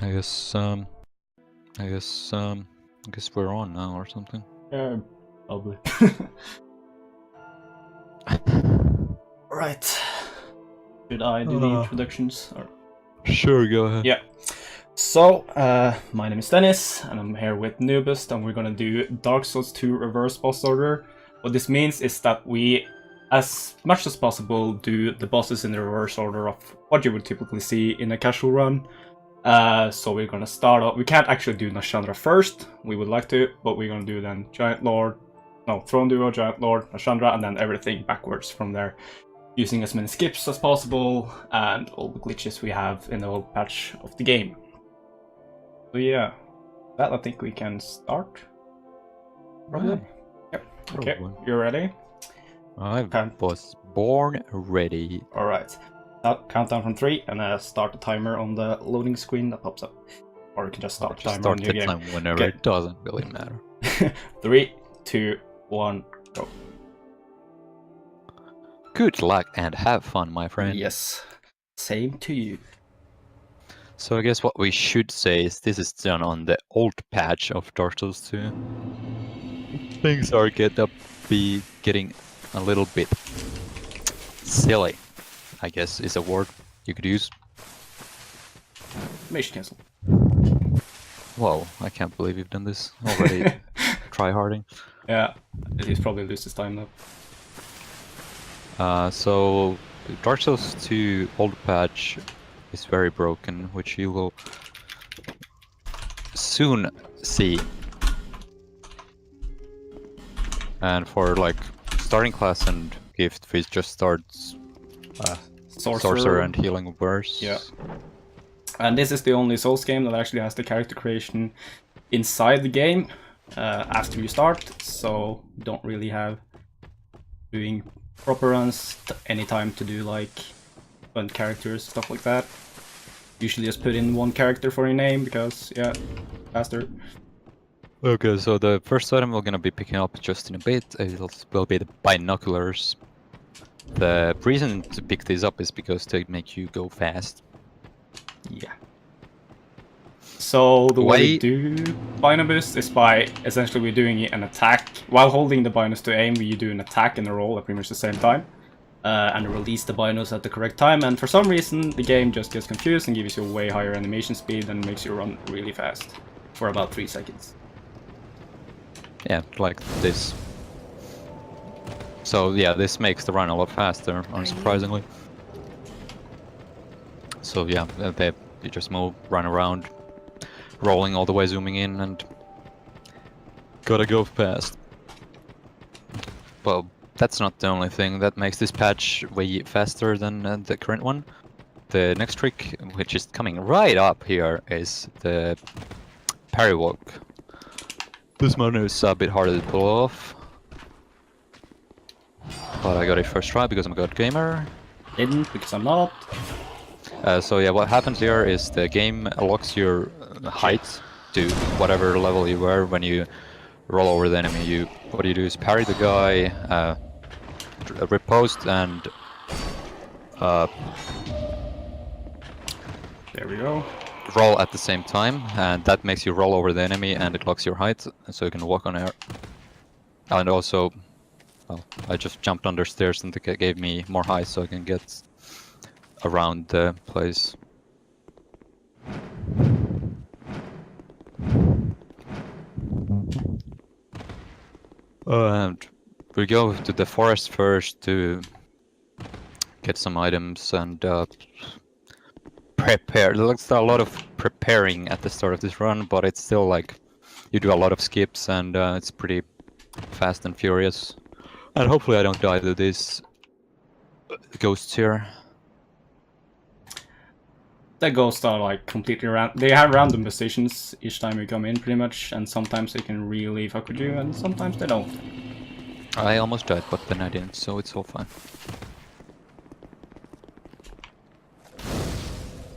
I guess we're on now or something. Yeah, probably. Right. Should I do the introductions? Or... Sure, go ahead. Yeah. So, my name is Stennis, and I'm here with Noobest, and we're gonna do Dark Souls 2 reverse boss order. What this means is that we, as much as possible, do the bosses in the reverse order of what you would typically see in a casual run. So we're gonna start off. We can't actually do Nashandra first. We would like to, but we're gonna do then Giant Lord, no, Throne Duo, Giant Lord, Nashandra, and then everything backwards from there, using as many skips as possible and all the glitches we have in the whole patch of the game. So yeah, that I think we can start. Probably. Yep. Okay, you ready? I was born ready. Alright. Countdown from 3 and start the timer on the loading screen that pops up. Or you can just start the timer on your game. Time whenever, it doesn't really matter. 3, 2, 1, go. Good luck and have fun, my friend. Yes. Same to you. So I guess what we should say is this is done on the old patch of Dark Souls 2. Things are getting a little bit silly, I guess is a word you could use. Mission cancel. Whoa, I can't believe you've done this already. Try-harding. Yeah, he's probably lose his time though. So Dark Souls 2 old patch is very broken, which you will soon see. And for like starting class and gift, we just start Sorcerer and Healing Verse. Yeah. And this is the only Souls game that actually has the character creation inside the game after you start, so you don't really have doing proper runs any time to do like fun characters, stuff like that. Usually just put in one character for your name because, yeah, faster. Okay, so the first item we're gonna be picking up just in a bit will be the binoculars. The reason to pick these up is because they make you go fast. Yeah. So the way we do Binobust is by essentially we're doing an attack. While holding the Binos to aim, we do an attack and a roll at pretty much the same time. And release the Binos at the correct time, and for some reason the game just gets confused and gives you a way higher animation speed and makes you run really fast for about 3 seconds. Yeah, like this. So yeah, this makes the run a lot faster, unsurprisingly. So yeah, you just move, run around, rolling all the way, zooming in, and gotta go fast. Well, that's not the only thing that makes this patch way faster than the current one. The next trick, which is coming right up here, is the parry walk. This one is a bit harder to pull off, but I got it first try because I'm a good gamer. Didn't, because I'm not. So yeah, what happens here is the game locks your height to whatever level you were when you roll over the enemy. What you do is parry the guy, riposte, and there we go. Roll at the same time, and that makes you roll over the enemy, and it locks your height, so you can walk on air. And also, well, I just jumped under stairs and it gave me more height, so I can get around the place. And we go to the forest first to get some items and prepare. There's a lot of preparing at the start of this run, but it's still like you do a lot of skips and it's pretty fast and furious. And hopefully I don't die to these ghosts here. The ghosts are like completely they have random positions each time you come in pretty much, and sometimes they can really fuck with you and sometimes they don't. I almost died, but then I didn't, so it's all fine.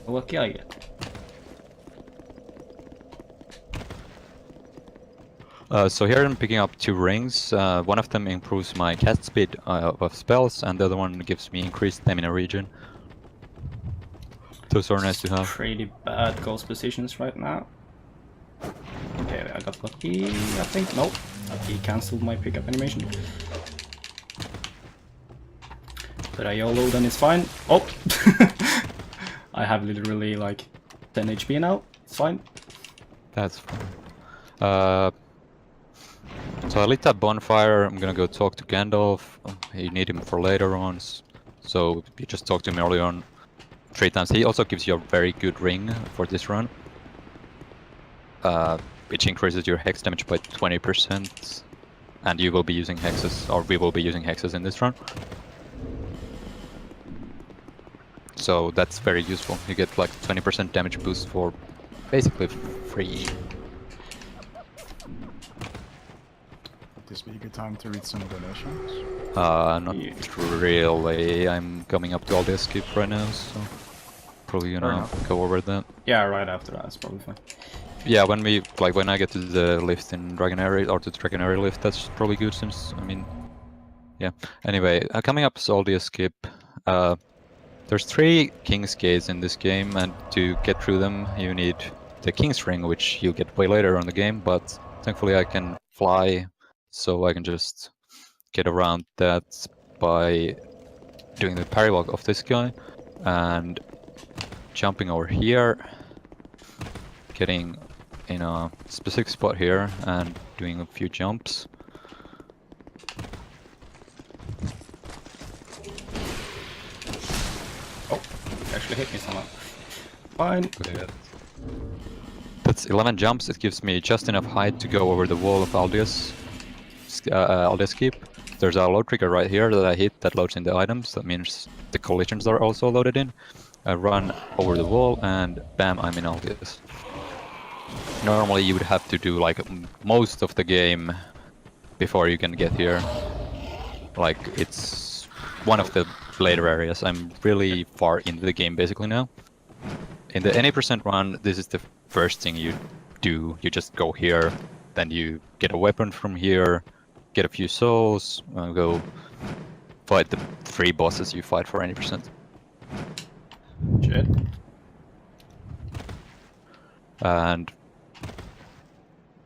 Lucky I get. So here I'm picking up 2 rings. One of them improves my cast speed of spells, and the other one gives me increased stamina regen. Those are nice to have. Pretty bad ghost positions right now. Okay, I got lucky, I think. Nope, he cancelled my pickup animation. But I YOLO, then it's fine. Oh! I have literally like 10 HP now. It's fine. That's fine. So I lit that bonfire. I'm gonna go talk to Gandalf. You need him for later on. So you just talk to him early on 3 times. He also gives you a very good ring for this run. Which increases your hex damage by 20%. And you will be using hexes, or we will be using hexes in this run. So that's very useful. You get like 20% damage boost for basically free. Would this be a good time to read some donations? Not really. I'm coming up to all the escape right now, so probably gonna go over that. Yeah, right after that, it's probably fine. Yeah, when I get to the lift in Dragon Area, or to the Dragon Area lift, that's probably good since, I mean, yeah. Anyway, coming up is all the escape. There's 3 King's Gates in this game, and to get through them, you need the King's Ring, which you'll get way later on the game, but thankfully I can fly, so I can just get around that by doing the parry walk of this guy, and jumping over here, getting in a specific spot here, and doing a few jumps. Oh, he actually hit me somehow. Fine. Okay. That's 11 jumps. It gives me just enough height to go over the wall of Aldia's Keep. There's a load trigger right here that I hit that loads in the items. That means the collisions are also loaded in. I run over the wall and bam, I'm in Aldia's. Normally you would have to do like most of the game before you can get here. Like it's one of the later areas. I'm really far into the game basically now. In the any % run, this is the first thing you do. You just go here, then you get a weapon from here, get a few souls, go fight the 3 bosses you fight for any %. Shit. And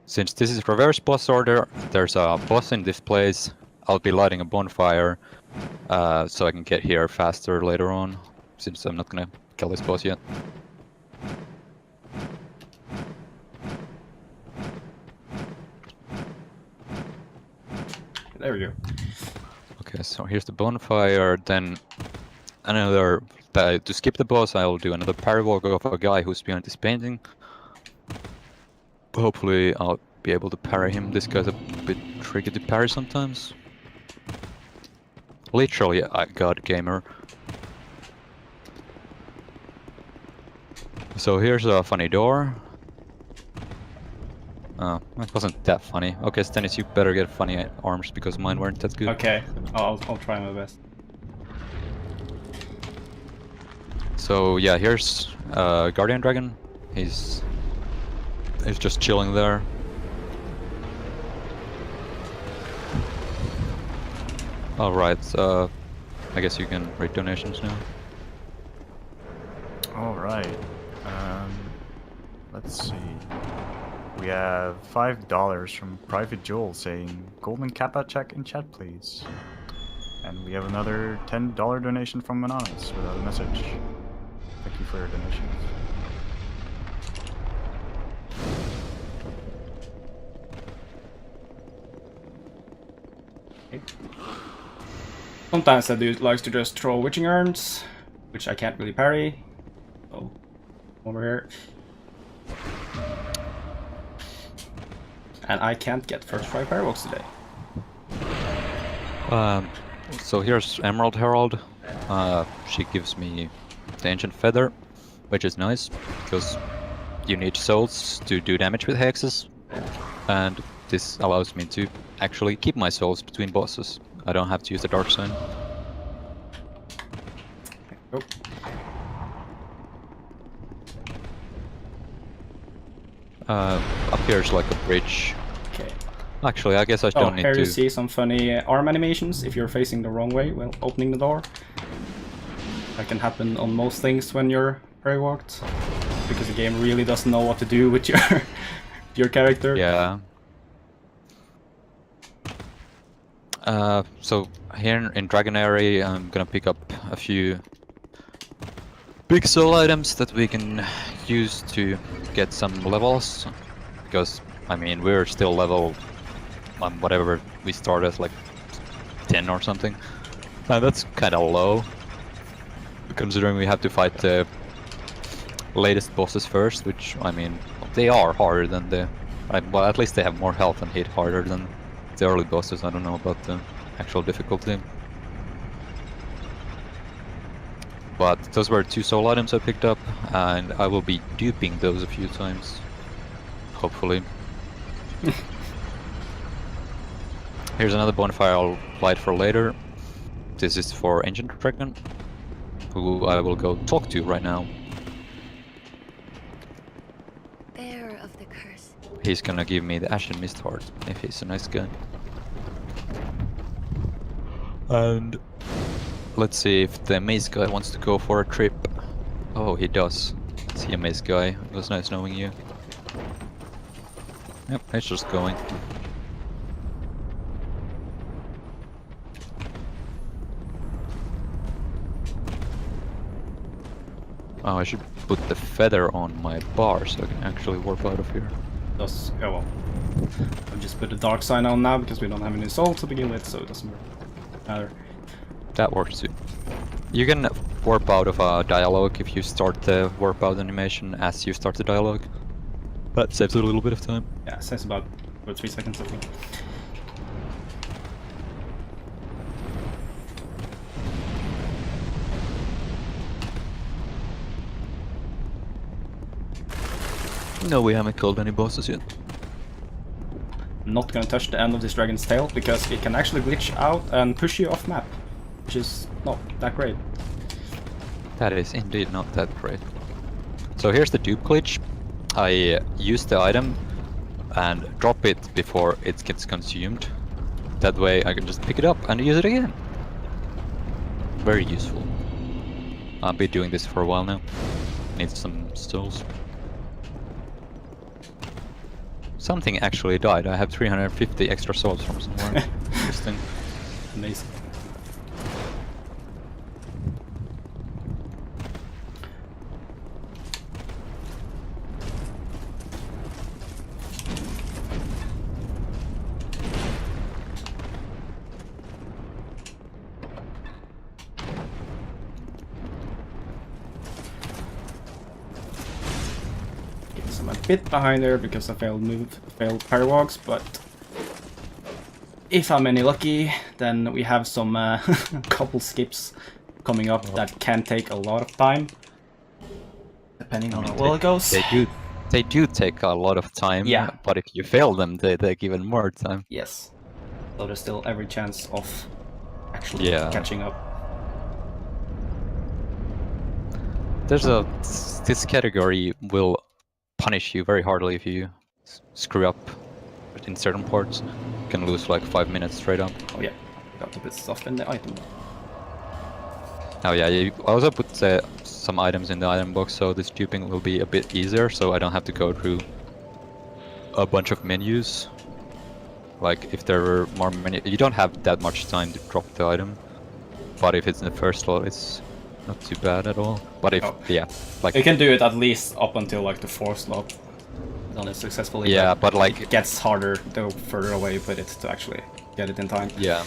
since this is reverse boss order, there's a boss in this place. I'll be lighting a bonfire so I can get here faster later on, since I'm not gonna kill this boss yet. There we go. Okay, so here's the bonfire, then another... to skip the boss, I'll do another parry walk of a guy who's behind this painting. Hopefully I'll be able to parry him. This guy's a bit tricky to parry sometimes. Literally a god gamer. So here's a funny door. Oh, it wasn't that funny. Okay, Stennis, you better get funny arms because mine weren't that good. Okay, I'll try my best. So yeah, here's Guardian Dragon. He's just chilling there. Alright, I guess you can read donations now. Alright. Let's see. We have $5 from Private Joel saying, Golden Kappa check in chat please. And we have another $10 donation from Anonymous without a message. Thank you for your donations. Sometimes that dude likes to just throw witching urns, which I can't really parry. Oh, over here. And I can't get first try firewalks today. So here's Emerald Herald. She gives me the Ancient Feather, which is nice, because you need souls to do damage with hexes. And this allows me to actually keep my souls between bosses. I don't have to use the Dark Sign. Oh. Up here is like a bridge. Okay. Actually, I guess I don't need here to... you see some funny arm animations if you're facing the wrong way while opening the door. That can happen on most things when you're parry walked because the game really doesn't know what to do with your character. Yeah. So here in Dragonary, I'm gonna pick up a few big soul items that we can use to get some levels, because I mean we're still level whatever we started, like 10 or something, and that's kind of low considering we have to fight the latest bosses first, which I mean they are harder than the well, at least they have more health and hit harder than the early bosses. I don't know about the actual difficulty. But those were 2 soul items I picked up, and I will be duping those a few times. Hopefully. Here's another bonfire I'll light for later. This is for Ancient Dragon, who I will go talk to right now. Bearer of the curse. He's gonna give me the Ashen Mist Heart, if he's a nice guy. And let's see if the maze guy wants to go for a trip. Oh, he does. See a maze guy. It was nice knowing you. Yep, he's just going. Oh, I should put the feather on my bar so I can actually warp out of here. Does oh well. I'll just put the dark sign on now because we don't have any soul to begin with, so it doesn't matter. That works too. You can warp out of a dialogue if you start the warp out animation as you start the dialogue. That saves a little bit of time. Yeah, it says about 3 seconds, I think. No, we haven't killed any bosses yet. Not gonna touch the end of this dragon's tail because it can actually glitch out and push you off map, which is not that great. That is indeed not that great. So here's the dupe glitch. I use the item and drop it before it gets consumed. That way I can just pick it up and use it again. Very useful. I'll be doing this for a while now. Need some souls. Something actually died. I have 350 extra souls from somewhere. Interesting. Amazing. I'm a bit behind there because I failed parry walks, but if I'm any lucky, then we have some couple skips coming up that can take a lot of time, depending on how well it goes. They do take a lot of time. Yeah. But if you fail them, they take even more time. Yes. So there's still every chance of actually catching up. This category will punish you very hardly if you screw up in certain parts. You can lose like 5 minutes straight up. Oh yeah, got to put stuff in the item. Oh yeah, you also put some items in the item box, so this duping will be a bit easier, so I don't have to go through a bunch of menus. Like if there were more menus, you don't have that much time to drop the item. But if it's in the first slot, it's not too bad at all. But if like you can do it at least up until like the 4th slot. Done it successfully. Yeah, but like it gets harder the further away you put it to actually get it in time. Yeah.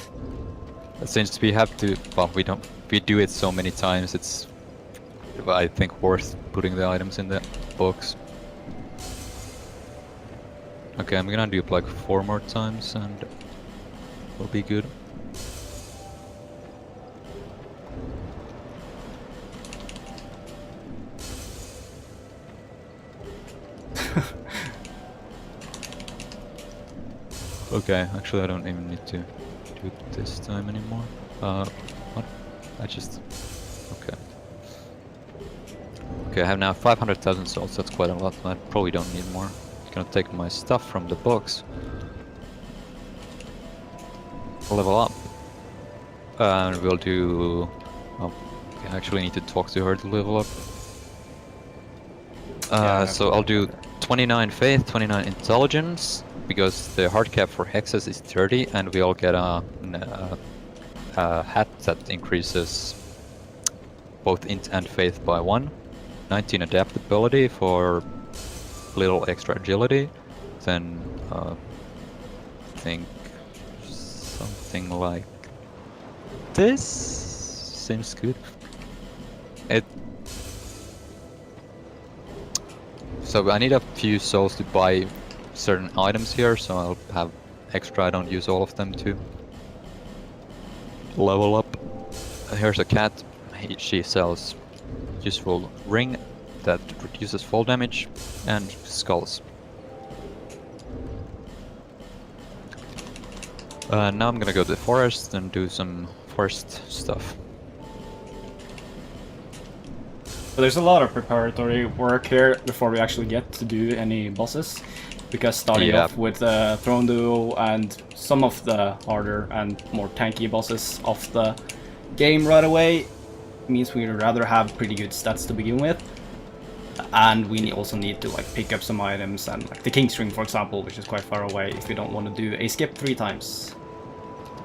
Since we have to, well, we do it so many times, it's, I think, worth putting the items in the box. Okay, I'm gonna do it like 4 more times and we'll be good. Okay, actually I don't even need to do it this time anymore. What? I just... Okay. Okay, I have now 500,000 souls, that's quite a lot, I probably don't need more. I'm gonna take my stuff from the box. Level up. And we'll do... Oh, I actually need to talk to her to level up. So I'll do 29 faith, 29 intelligence, because the hard cap for hexes is 30, and we all get a hat that increases both int and faith by 1. 19 adaptability for little extra agility. Then I think something like this seems good. So I need a few souls to buy certain items here, so I'll have extra. I don't use all of them to level up. Here's a cat. She sells useful ring that reduces fall damage and skulls. Now I'm gonna go to the forest and do some forest stuff. So there's a lot of preparatory work here before we actually get to do any bosses, because starting off with Throne Duo and some of the harder and more tanky bosses of the game right away means we'd rather have pretty good stats to begin with, and we also need to like pick up some items, and like the King's Ring, for example, which is quite far away if you don't want to do a skip 3 times.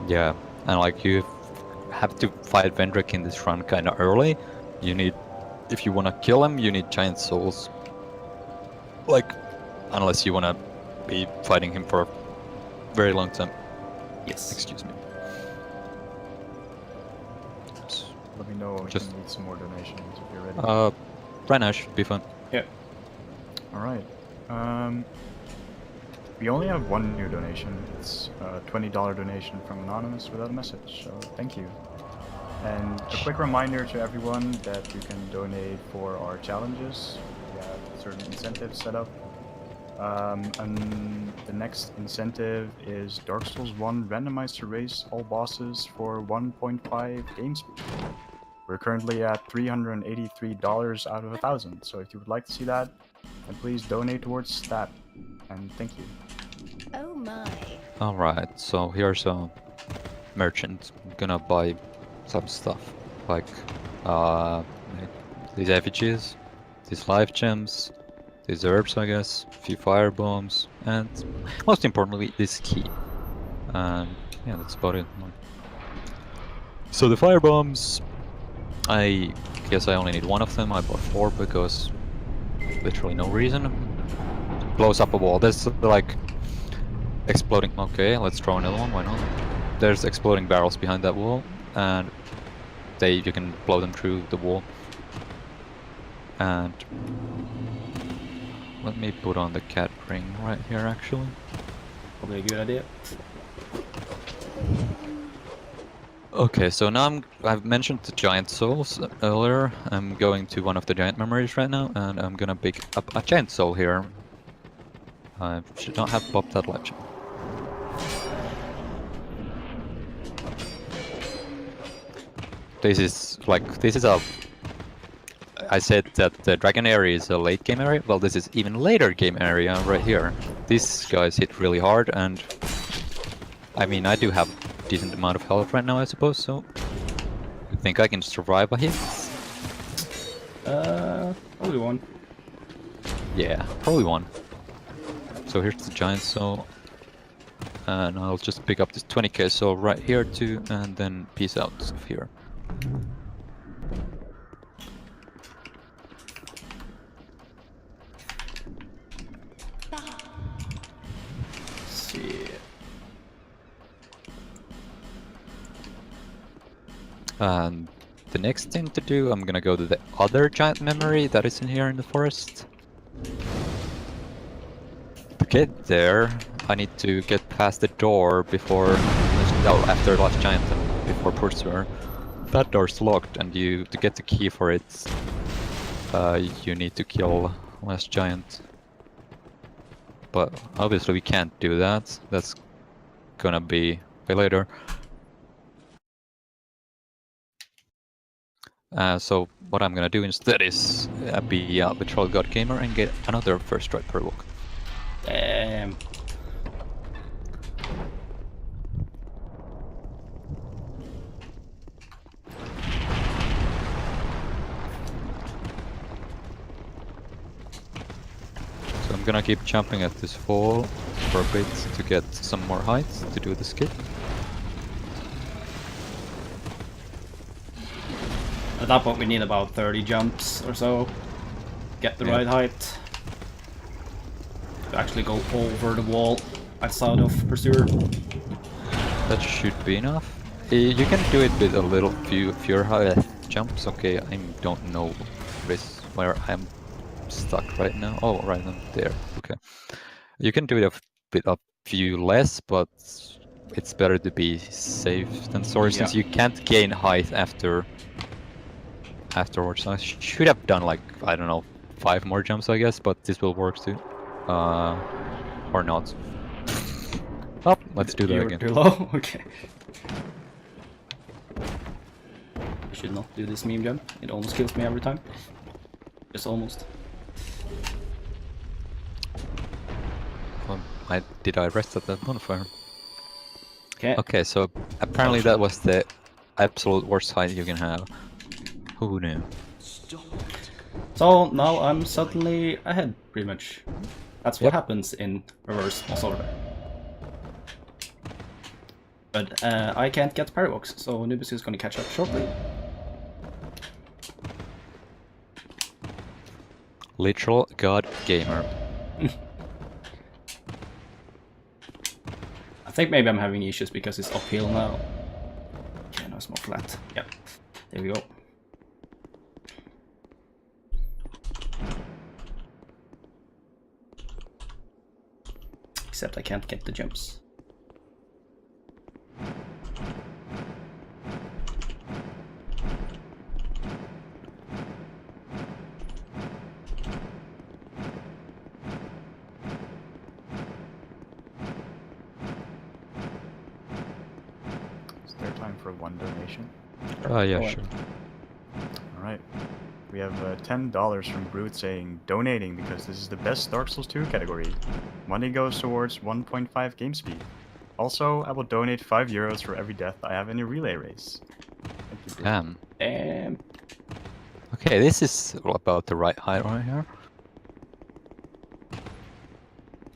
Yeah, and like you have to fight Vendrick in this run kind of early. You need, if you want to kill him, you need giant souls. Like, unless you want to be fighting him for a very long time. Yes. Excuse me. Let me know if Just- you need some more donations if you're ready. Right now should be fun. Yeah. Alright. We only have one new donation. It's a $20 donation from Anonymous without a message, so thank you. And a quick reminder to everyone that you can donate for our challenges. We have certain incentives set up. And the next incentive is Dark Souls 1 randomized to race all bosses for 1.5 game speed. We're currently at $383 out of 1,000, so if you would like to see that, then please donate towards that. And thank you. Oh my. Alright, so here's a merchant. I'm gonna buy some stuff. Like these effigies, these life gems, these herbs, I guess, a few fire bombs, and most importantly, this key. And yeah, that's about it. So the fire bombs, I guess I only need 1 of them. I bought 4 because literally no reason. Blows up a wall. There's like exploding. Okay, let's throw another one. Why not? There's exploding barrels behind that wall, and you can blow them through the wall. And let me put on the cat ring right here, actually. Probably a good idea. Okay, so now I've mentioned the giant souls earlier. I'm going to one of the giant memories right now, and I'm gonna pick up a giant soul here. I should not have popped that life gem. This is a... I said that the dragon area is a late game area. Well, this is even later game area right here. These guys hit really hard, and I mean, I do have a decent amount of health right now, I suppose, so I think I can survive a hit. Only 1. Yeah, probably 1. So here's the giant soul, and I'll just pick up this 20k soul right here too, and then peace out of here. See. And the next thing to do, I'm gonna go to the other giant memory that is in here in the forest. To get there, I need to get past the door before, after Last Giant and before Pursuer. That door's locked, and to get the key for it, you need to kill Last Giant. But obviously we can't do that. That's gonna be way later. So what I'm gonna do instead is be a Betrayal God Gamer and get another first strike per walk. Damn. gonna keep jumping at this fall for a bit to get some more height to do the skip. At that point we need about 30 jumps or so. Get the Yeah. right height. To actually go over the wall outside of Pursuer. That should be enough. You can do it with a little fewer high jumps. Okay, I don't know this where I'm stuck right now. Oh, right, I'm there. Okay, you can do it a few less, but it's better to be safe than sorry, Yeah. since you can't gain height afterwards. I should have done like, I don't know, 5 more jumps, I guess, but this will work too, or not. Oh, let's do that You're again. too low? Okay. I should not do this meme jump. It almost kills me every time. Just almost. Did I rest at that bonfire? Okay. Okay, so apparently that was the absolute worst height you can have. Who knew? So now I'm suddenly ahead, pretty much. That's what Yep. happens in reverse Monster. But I can't get Parabox, so Noobest is gonna catch up shortly. Literal god gamer. I think maybe I'm having issues because it's uphill now. Okay, now it's more flat. Yeah, there we go. Except I can't get the jumps. Is there time for one donation? Yeah, Go on. sure. Alright. We have $10 from Brute saying, donating because this is the best Dark Souls 2 category. Money goes towards 1.5 game speed. Also, I will donate €5 for every death I have in a relay race. Thank you, Brute. Damn. Damn. Okay, this is about the right height right here.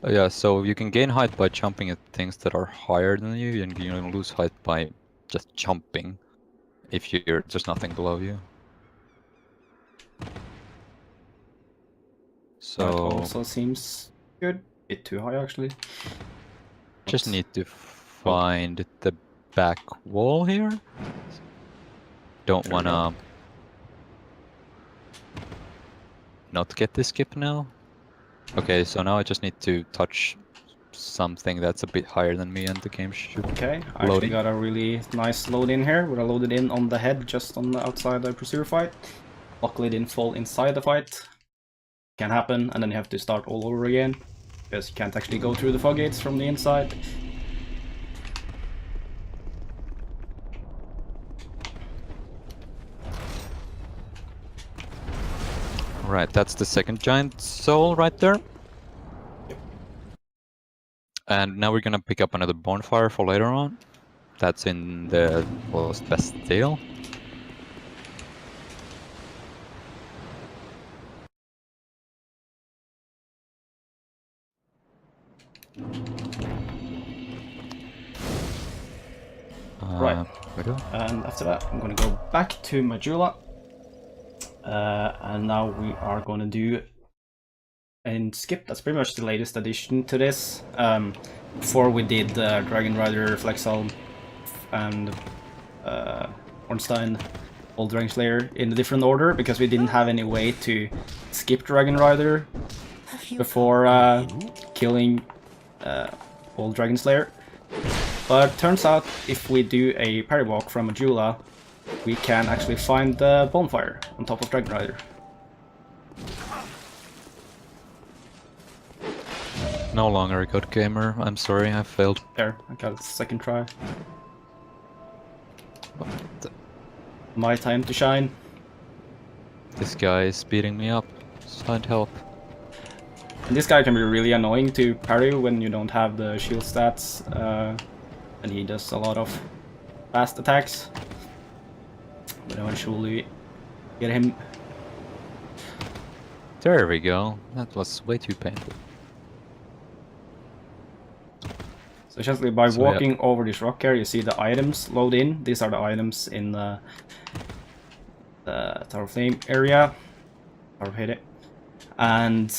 Yeah, so you can gain height by jumping at things that are higher than you, and you can lose height by just jumping if there's nothing below you. That So also seems good. Bit too high actually. just Oops. need to find the back wall here. Don't There we go. wanna not get this skip now. Okay, so now I just need to touch something that's a bit higher than me, and the game should. Okay, I actually Loading. got a really nice load in here. Where I loaded in on the head, just on the outside the Pursuer fight. Luckily, it didn't fall inside the fight. Can happen, and then you have to start all over again because you can't actually go through the fog gates from the inside. Right, that's the second giant soul right there. And now we're gonna pick up another bonfire for later on. That's in the Lost Bastille. Right. we do. And after that, I'm gonna go back to Majula. And now we are gonna do and skip. That's pretty much the latest addition to this. Before we did Dragon Rider, Flexhelm, and Ornstein, Old Dragon Slayer in a different order because we didn't have any way to skip Dragon Rider before killing Old Dragon Slayer. But turns out if we do a parry walk from Majula, we can actually find the bonfire on top of Dragon Rider. No longer a good gamer. I'm sorry, I failed. There, I got it second try. What the- My time to shine. This guy is beating me up. Find help. And this guy can be really annoying to parry when you don't have the shield stats. And he does a lot of fast attacks. But eventually get him. There we go. That was way too painful. essentially, by So, yeah. walking over this rock here, you see the items load in. These are the items in the Tower of Flame area. Or hit it. And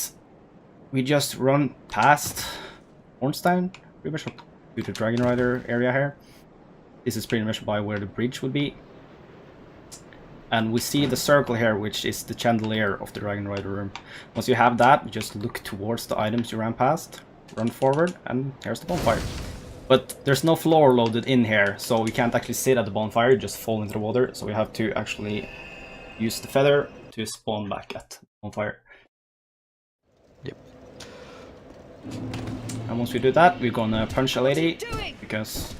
we just run past Ornstein, pretty much to the Dragon Rider area here. This is pretty much by where the bridge would be. And we see the circle here, which is the chandelier of the Dragon Rider room. Once you have that, you just look towards the items you ran past, run forward, and here's the bonfire. But there's no floor loaded in here, so we can't actually sit at the bonfire, you just fall into the water. So we have to actually use the feather to spawn back at the bonfire. Yep. And once we do that, we're gonna punch a lady, because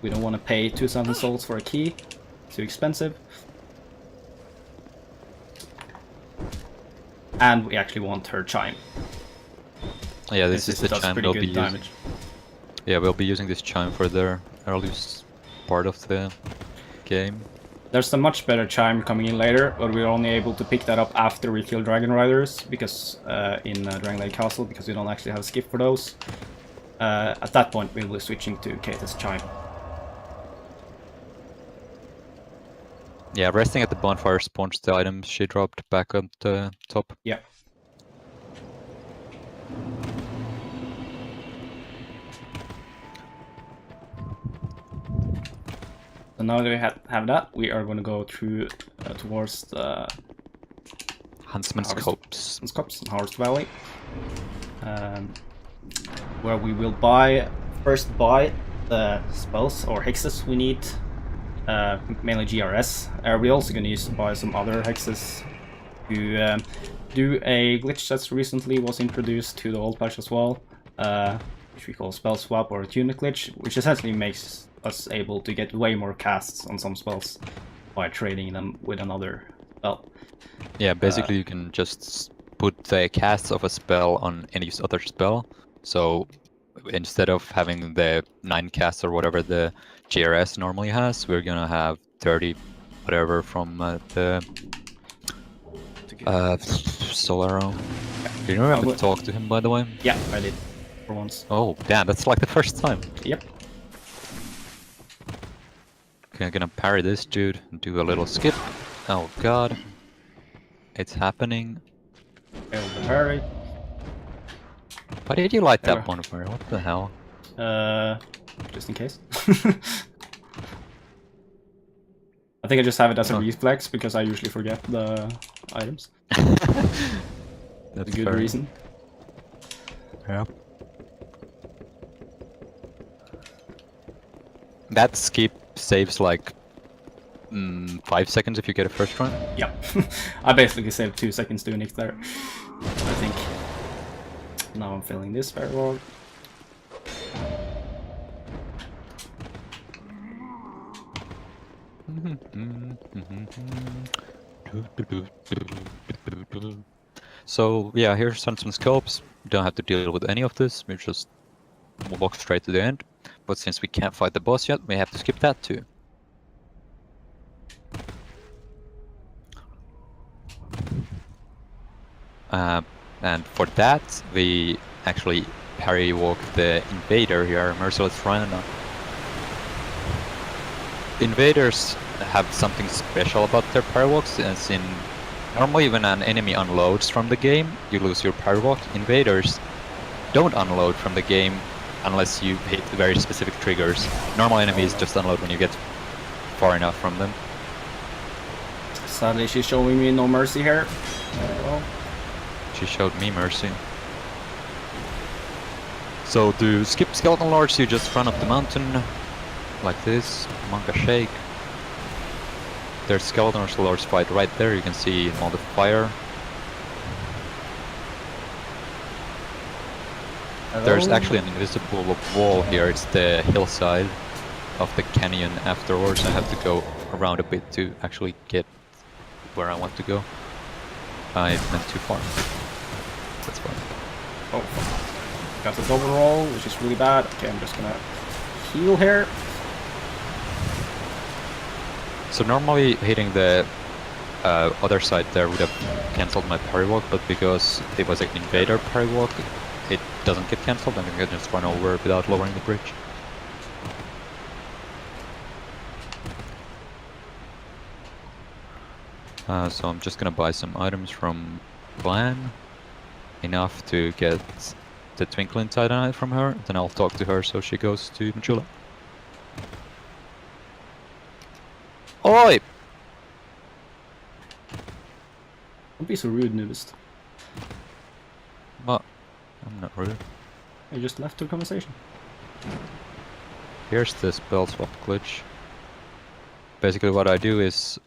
we don't want to pay 2,000 souls for a key. Too expensive. And we actually want her chime. Yeah, this is the does chime pretty we'll good be using. damage. Yeah, we'll be using this chime for the earliest part of the game. There's a much better chime coming in later, but we're only able to pick that up after we kill Dragon Riders, because in Dragon Lake Castle, because we don't actually have a skip for those. At that point, we'll be switching to Kate's chime. Yeah, resting at the bonfire spawns the items she dropped back on the top. Yeah. So now that we have that, we are going to go through towards the Huntsman's Copse. Copse in Harvest Valley, where we will first buy the spells or hexes we need, mainly GRS. We're also going to buy some other hexes to do a glitch that's recently was introduced to the old patch as well, which we call spell swap or a tunic glitch, which essentially makes us able to get way more casts on some spells by trading them with another spell. Yeah, basically you can just put the casts of a spell on any other spell. So instead of having the 9 casts or whatever the JRS normally has, we're gonna have 30 whatever from the Solaro. Do you remember to talk to him, by the way? Yeah, I did for once. Oh, damn, that's like the first time. Yep. Okay, I'm gonna parry this dude and do a little skip. Oh god. It's happening. Failed the parry. Why did you light There. that bonfire? What the hell? Just in case. I think I just have it as a reflex because I usually forget the items. That's a good fair. reason. Yeah. That skip saves like 5 seconds if you get a first run. Yeah. I basically saved 2 seconds doing it there, I think. Now I'm feeling this very well. So yeah, here's some scopes. Don't have to deal with any of this. We just walk straight to the end. But since we can't fight the boss yet, we have to skip that too. And for that, we actually parry walk the invader here, Merciless Rhino. Invaders have something special about their parry walks, as in normally when an enemy unloads from the game, you lose your parry walk. Invaders don't unload from the game unless you hit very specific triggers. Normal enemies just unload when you get far enough from them. Sadly, she's showing me no mercy here. There we go. She showed me mercy. So to skip skeleton lords, you just run up the mountain like this, Monka Shake. There's skeleton lords fight right there, you can see all the fire. Hello? There's actually an invisible wall here, it's the hillside of the canyon afterwards. I have to go around a bit to actually get where I want to go. I went too far. That's fine. Oh, fuck. Got the double roll, which is really bad. Okay, I'm just gonna heal here. So normally hitting the other side there would have cancelled my parry walk, but because it was an invader parry walk, it doesn't get cancelled and I can just run over without lowering the bridge. So I'm just gonna buy some items from Clan. Enough to get the Twinkling Titanite from her. Then I'll talk to her so she goes to Majula. Oi! Don't be so rude, Noobest. What? I'm not rude. I just left the conversation. Here's the spell swap glitch. Basically what I do is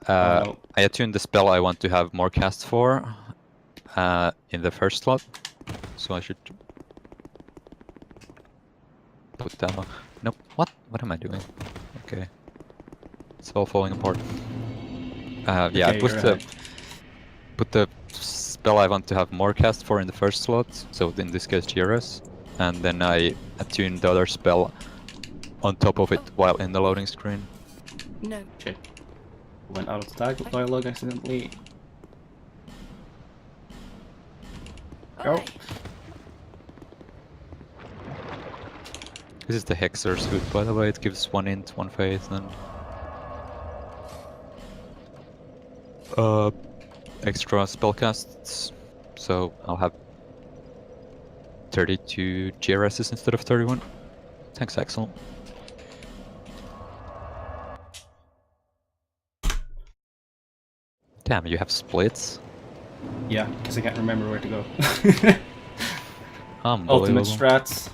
No. I attune the spell I want to have more casts for in the first slot. So I should put that on. Nope. What? What am I doing? Okay. It's all falling apart. Yeah, I Okay, you're right. put the spell I want to have more cast for in the first slot, so in this case GRS, and then I attune the other spell on top of it while in the loading screen. No. Shit. Went out of the dialogue accidentally. Go. Alright. This is the Hexer suit, by the way. It gives 1 int, 1 faith, and extra spellcasts. So I'll have 32 GRSs instead of 31. Thanks, Axel. Damn, you have splits? Yeah, because I can't remember where to go. Unbelievable. Ultimate strats.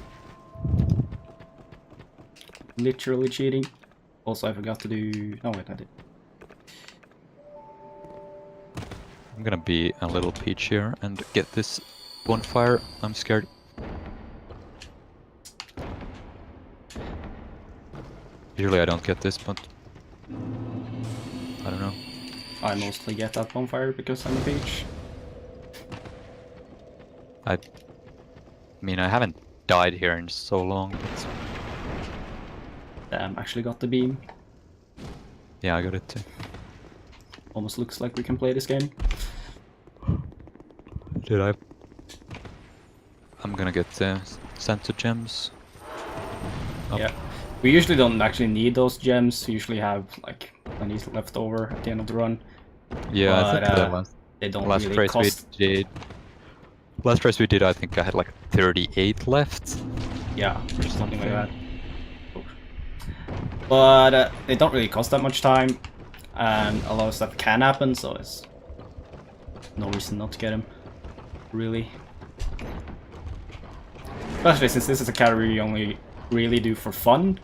Literally cheating. Also, I forgot to do... No, wait, I did. I'm gonna be a little peach here and get this bonfire. I'm scared. Usually I don't get this, but I don't know. I mostly get that bonfire because I'm a peach. I mean, I haven't died here in so long, but Damn, actually got the beam. yeah, I got it too. Almost looks like we can play this game. Did I? I'm gonna get Santa gems. Up. Yeah. We usually don't actually need those gems. We usually have like plenty left over at the end of the run. Yeah, I But, think the They don't last really race cost... we did. Last race we did, I think I had like 38 left. Yeah, or something like that. But they don't really cost that much time, and a lot of stuff can happen, so it's no reason not to get them, really. Especially since this is a category you only really do for fun,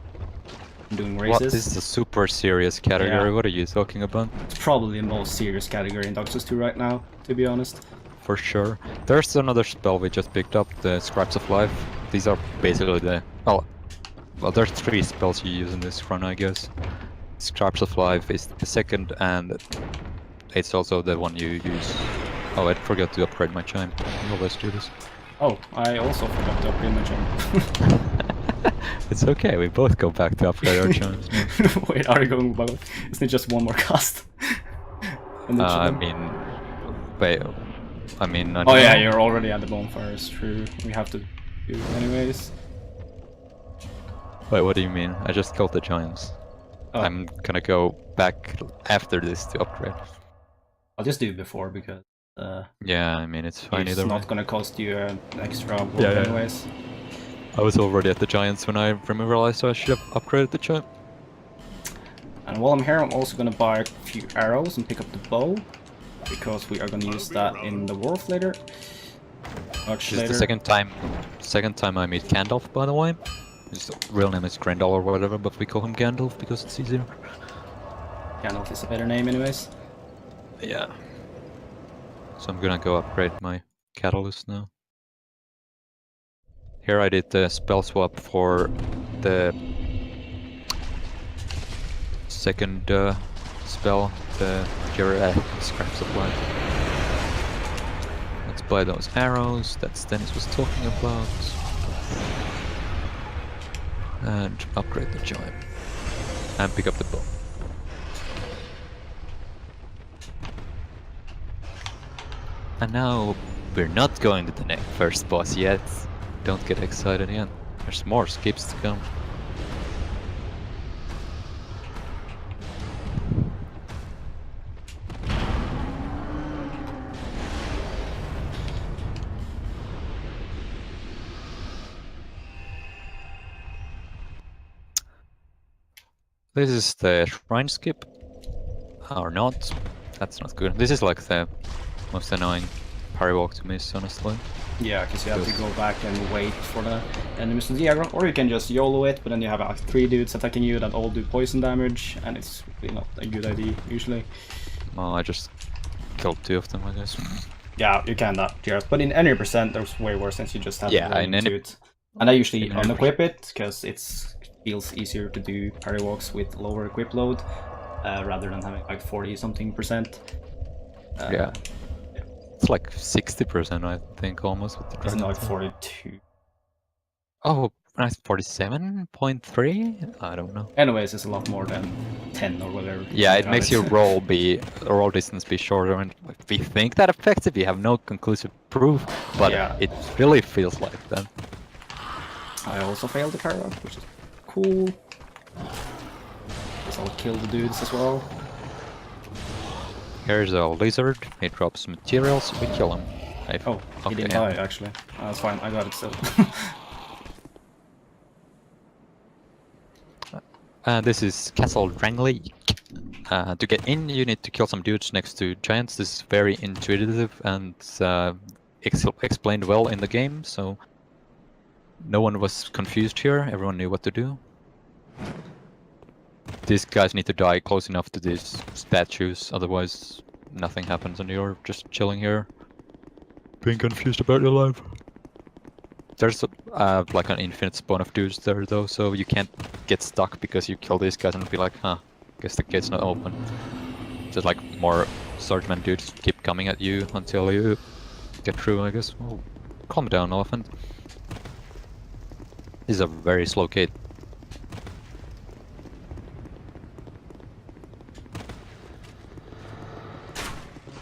doing races. What? This is a super serious category, Yeah. what are you talking about? It's probably the most serious category in Dark Souls 2 right now, to be honest. For sure. There's another spell we just picked up, the Scraps of Life. These are basically the... Well, there's 3 spells you use in this run, I guess. Scraps of Life is the second, and it's also the one you use... Oh, I forgot to upgrade my chime. I always do this. Oh, I also forgot to upgrade my gem. It's okay, we both go back to upgrade our chimes. Wait, are you going both? Isn't it just one more cast? And then I chime? mean... Wait... I mean... I Oh don't yeah, know. you're already at the bonfire, it's true. We have to do it anyways. Wait, what do you mean? I just killed the giants. Oh. I'm gonna go back after this to upgrade. I'll just do it before because Yeah, I mean, it's fine it's either way. not gonna cost you an extra work Yeah, yeah. anyways. I was already at the giants when I realized I should have upgraded the giant. And while I'm here, I'm also gonna buy a few arrows and pick up the bow, because we are gonna use that in the wharf later. Much This is later. the second time I meet Gandalf, by the way. His real name is Grendel or whatever, but we call him Gandalf because it's easier. Gandalf is a better name anyways. Yeah. So I'm gonna go upgrade my catalyst now. Here I did the spell swap for the second spell, the Scraps of Life. Let's buy those arrows that Stennis was talking about. And upgrade the giant. And pick up the bow. And now we're not going to the first boss yet. Don't get excited yet. There's more skips to come. This is the shrine skip. Or not. That's not good. This is like the most annoying parry walk to miss, honestly. Yeah, because you have to go back and wait for the enemies to diagram, or you can just YOLO it, but then you have like 3 dudes attacking you that all do poison damage, and it's really not a good idea usually. Well, I just killed 2 of them, I guess. Yeah, you can that, Jared. But in any percent, there's way worse since you just have Yeah, to in any- it. And I usually in any unequip it because it feels easier to do parry walks with lower equip load rather than having like 40 something percent. Yeah. It's like 60%, I think, almost with the Isn't it like dragon. 42? Oh, nice 47.3? I don't know. Anyways, it's a lot more than 10 or whatever. Yeah, you it have makes your roll distance be shorter, and we think that affects it. We have no conclusive proof, but Yeah. it really feels like that. I also failed the parry walk, which is cool. Guess I'll kill the dudes as well. Here's a lizard. He drops materials. We kill him. Oh, he okay, didn't yeah. die actually. That's fine, I got it still. This is Castle Drangleek. To get in, you need to kill some dudes next to giants. This is very intuitive and explained well in the game, so no one was confused here. Everyone knew what to do. These guys need to die close enough to these statues, otherwise nothing happens and you're just chilling here, being confused about your life. There's like an infinite spawn of dudes there though, so you can't get stuck because you kill these guys and be like, huh, guess the gate's not open. Just like more swordsman dudes keep coming at you until you get through, I guess. Oh, calm down, elephant. This is a very slow gate.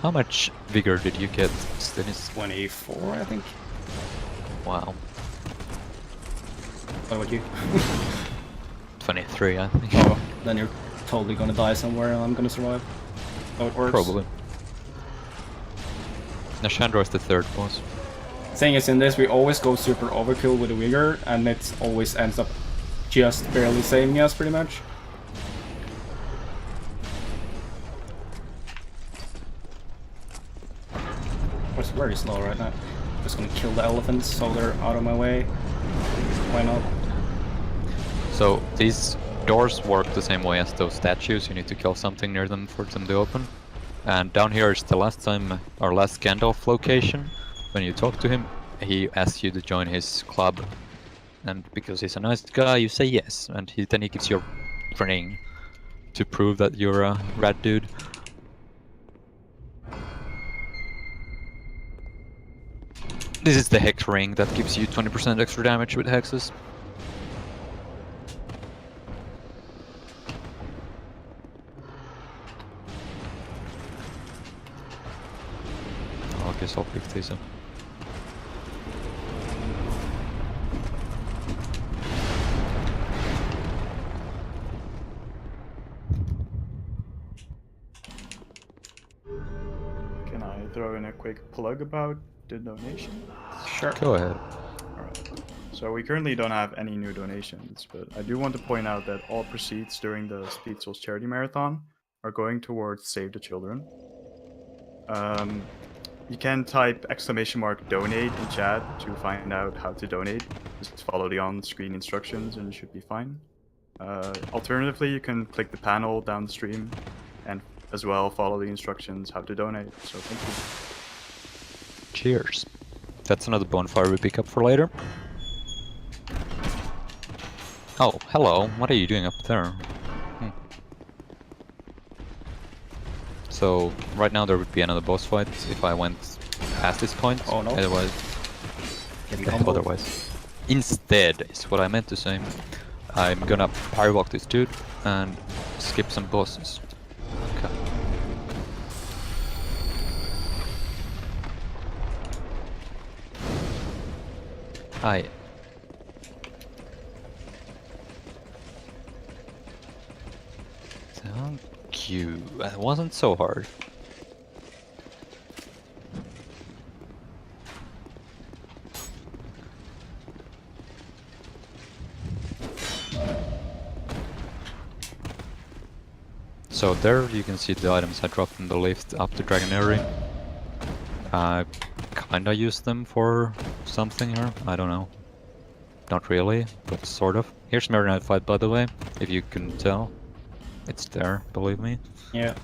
How much vigor did you get, Stennis? 24, I think. Wow. What about you? 23, I think. Oh, then you're totally gonna die somewhere and I'm gonna survive. How it works. Probably. Nashandra is the 3rd boss. Thing is, in this, we always go super overkill with the vigor, and it always ends up just barely saving us, pretty much. It's very slow right now. Just gonna kill the elephants so they're out of my way. Why not? So these doors work the same way as those statues. You need to kill something near them for them to open. And down here is the last Gandalf location. When you talk to him, he asks you to join his club. And because he's a nice guy, you say yes. And then he gives you a ring to prove that you're a rad dude. This is the hex ring that gives you 20% extra damage with hexes. I guess I'll pick these up. Can I throw in a quick plug about the donation? Sure. Go ahead. Alright. So we currently don't have any new donations, but I do want to point out that all proceeds during the Speed Souls charity marathon are going towards Save the Children. You can type !donate in chat to find out how to donate. Just follow the on-screen instructions and you should be fine. Alternatively, you can click the panel down the stream and as well follow the instructions how to donate. So thank you. Cheers. That's another bonfire we pick up for later. Oh, hello. What are you doing up there? So, right now there would be another boss fight if I went past this point. Oh no. Otherwise... Otherwise. Instead, is what I meant to say. I'm gonna parry walk this dude and skip some bosses. Okay. Hi. Thank you. That wasn't so hard. So there you can see the items I dropped from the lift up to Dragonary. I kinda used them for something here, I don't know. Not really, but sort of. Here's Marinite Fight, by the way, if you can tell. It's there, believe me. Yeah,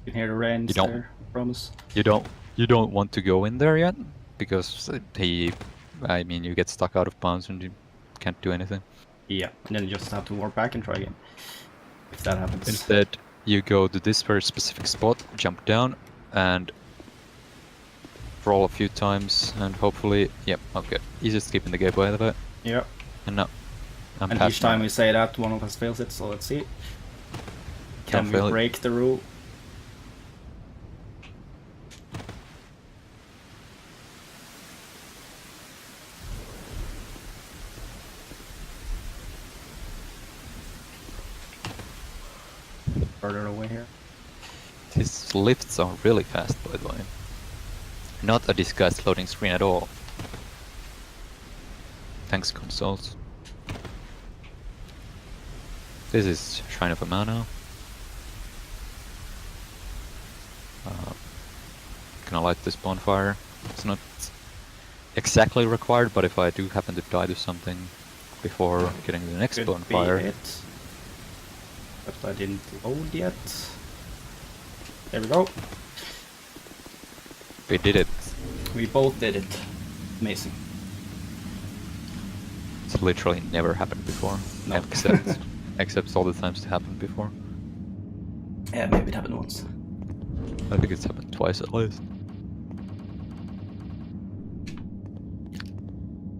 you can hear the rain You don't- there, promise. You don't want to go in there yet, because I mean, you get stuck out of bounds and you can't do anything. Yeah, and then you just have to walk back and try again. If that happens. Instead, you go to this very specific spot, jump down, and roll a few times, and hopefully, yep, okay. Easiest skip in the game, by the way. Yeah. And now, I'm And past each time now. we say that, one of us fails it, so let's see. Can Don't we fail it. break the rule? Further away here. These lifts are really fast, by the way. Not a disguised loading screen at all. Thanks, consoles. This is Shrine of Amano. Gonna light this bonfire. It's not exactly required, but if I do happen to die to something before getting to the next Could bonfire, be it. But I didn't load yet. There we go. we did it. We both did it. Amazing. It's literally never happened before. No. Except all the times it happened before. Yeah, maybe it happened once. I think it's happened twice at least.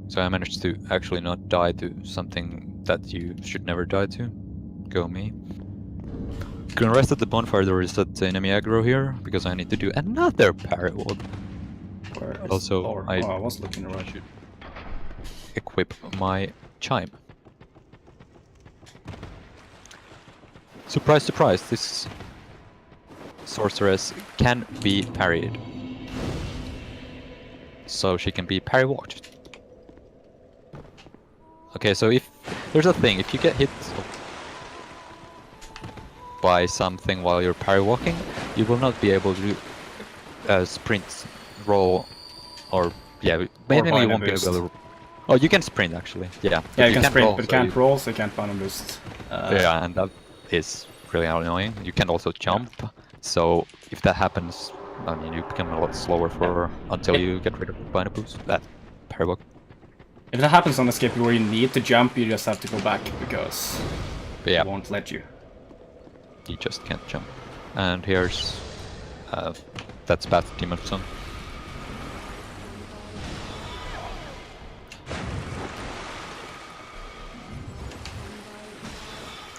So I managed to actually not die to something that you should never die to. Go me. Gonna rest at the bonfire. There is that enemy aggro here because I need to do another parry wall. Where is Also, or, I was looking around. should equip my chime. Surprise, surprise! This sorceress can be parried, so she can be parry walked. Okay, so if there's a thing, if you get hit by something while you're parry walking, you will not be able to do sprint, roll, or yeah, mainly you won't be able to. Oh, you can sprint actually. Yeah. Yeah, you can can't sprint, roll, but you so can't roll, so you can't final boost. yeah, and that is really annoying. You can also jump, so if that happens, I mean, you become a lot slower for until you get rid of the final boost. That parry walk. If that happens on a skip where you need to jump, you just have to go back because Yeah. it won't let you. You just can't jump. And here's that's Path Demon Son.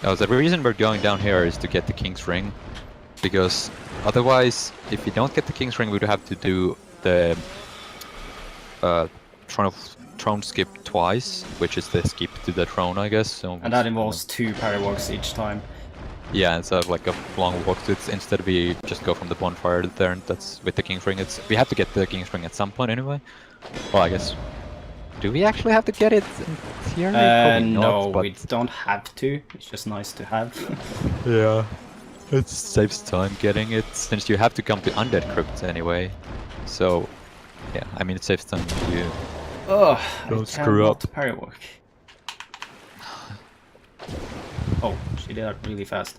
Oh, the reason we're going down here is to get the King's Ring, because otherwise, if we don't get the King's Ring, we would have to do the throne skip twice, which is the skip to the throne, I guess. So And that involves 2 parry walks each time. yeah, it's like a long walk. So it's, instead we just go from the bonfire there, and that's with the King's Ring. It's we have to get the King's Ring at some point anyway. Well, I guess. Do we actually have to get it in theory? Probably No, not, but we don't have to. It's just nice to have. yeah, it saves time getting it since you have to come to Undead Crypt anyway. So yeah, I mean it saves time if you Ugh, don't I screw cannot up. parry walk. Oh, she did that really fast.